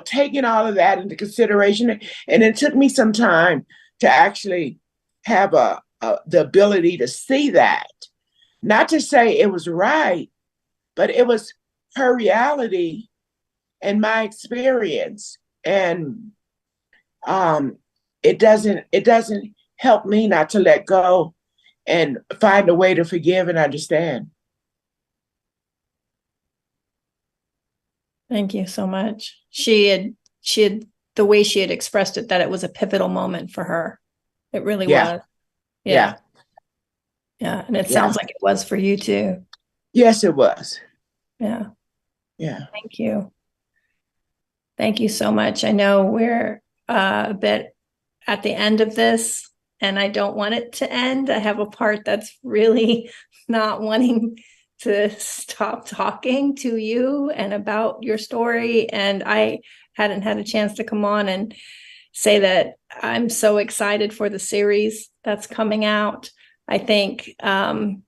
taking all of that into consideration, and it took me some time to actually have the ability to see that. Not to say it was right, but it was her reality and my experience. And it doesn't help me not to let go and find a way to forgive and understand. Thank you so much. She had the way she had expressed it, that it was a pivotal moment for her. It really was. Yeah. And it sounds like it was for you too. Yes, it was. Yeah. Thank you. Thank you so much. I know we're a bit at the end of this, and I don't want it to end. I have a part that's really not wanting to stop talking to you and about your story. And I hadn't had a chance to come on and say that I'm so excited for the series that's coming out. I think in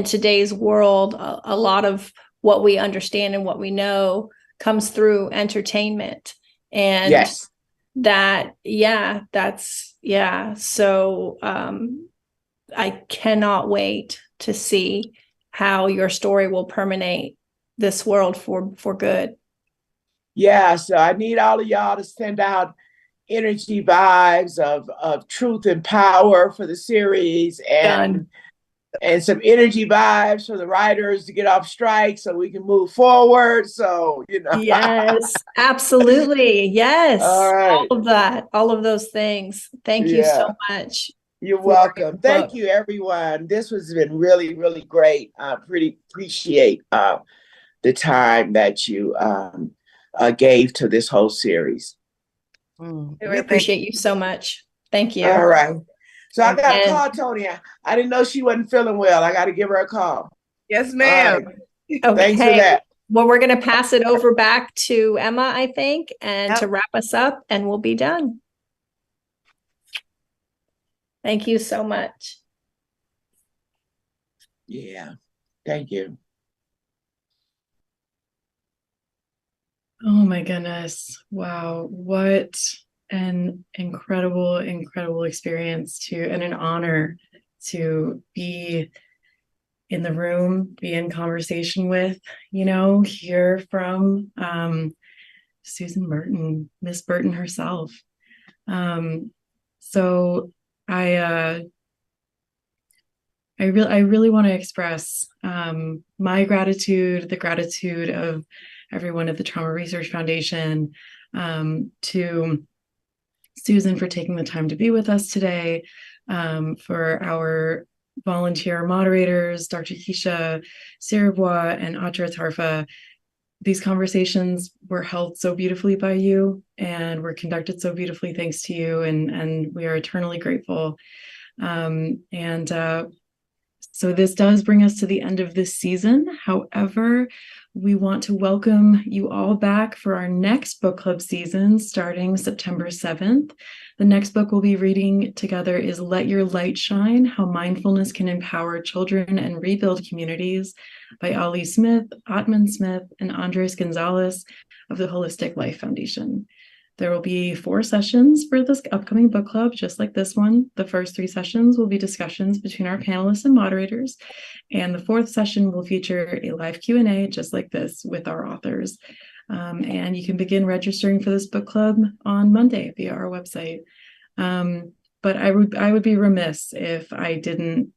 today's world, a lot of what we understand and what we know comes through entertainment. And so I cannot wait to see how your story will permeate this world for good. Yeah, so I need all of y'all to send out energy vibes of truth and power for the series, and some energy vibes for the writers to get off strike so we can move forward. So, Yes, absolutely. Yes. All right. All of that, all of those things. Thank you so much. You're welcome. Thank you, everyone. This has been really, really great. Pretty appreciate the time that you gave to this whole series. We appreciate you so much. Thank you. All right. So I got to call Tony. I didn't know she wasn't feeling well. I got to give her a call. Yes, ma'am. Right. Thanks for that. Well, we're going to pass it over back to Emma, I think, and to wrap us up, and we'll be done. Thank you so much. Yeah. Thank you. Oh my goodness. Wow. What an incredible, incredible experience and an honor to be in the room, be in conversation with, hear from Susan Burton, Miss Burton herself. So I really want to express my gratitude, the gratitude of everyone at the Trauma Research Foundation, to Susan for taking the time to be with us today, for our volunteer moderators, Dr. Keisha Sirbois and Atra Tarfa. These conversations were held so beautifully by you and were conducted so beautifully thanks to you, and we are eternally grateful. So this does bring us to the end of this season. However, we want to welcome you all back for our next book club season starting September 7th. The next book we'll be reading together is Let Your Light Shine: How Mindfulness Can Empower Children and Rebuild Communities by Ali Smith, Atman Smith, and Andres Gonzalez of the Holistic Life Foundation. There will be 4 sessions for this upcoming book club, just like this one. The first 3 sessions will be discussions between our panelists and moderators, and the 4th session will feature a live Q&A just like this with our authors. And you can begin registering for this book club on Monday via our website. But I would be remiss if I didn't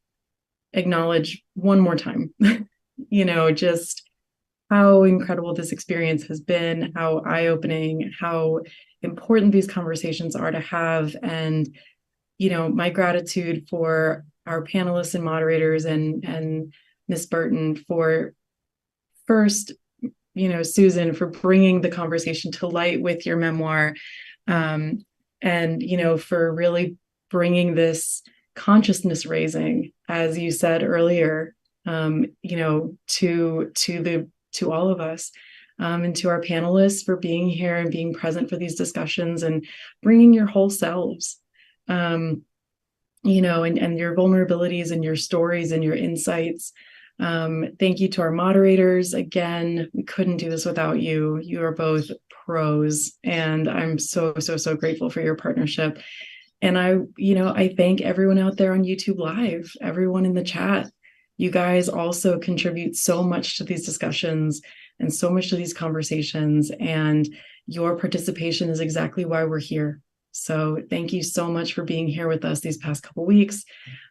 acknowledge one more time, just how incredible this experience has been, how eye-opening, how important these conversations are to have. And, my gratitude for our panelists and moderators and Ms. Burton for first, Susan, for bringing the conversation to light with your memoir, and, for really bringing this consciousness raising, as you said earlier, to all of us, and to our panelists for being here and being present for these discussions and bringing your whole selves, and your vulnerabilities and your stories and your insights. Thank you to our moderators. Again, we couldn't do this without you. You are both pros, and I'm so, so, so grateful for your partnership. And I thank everyone out there on YouTube Live, everyone in the chat. You guys also contribute so much to these discussions and so much to these conversations, and your participation is exactly why we're here. So thank you so much for being here with us these past couple weeks.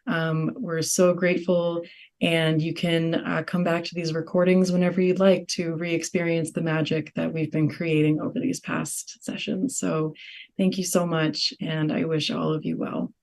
We're so grateful, and you can come back to these recordings whenever you'd like to re-experience the magic that we've been creating over these past sessions. So thank you so much, and I wish all of you well.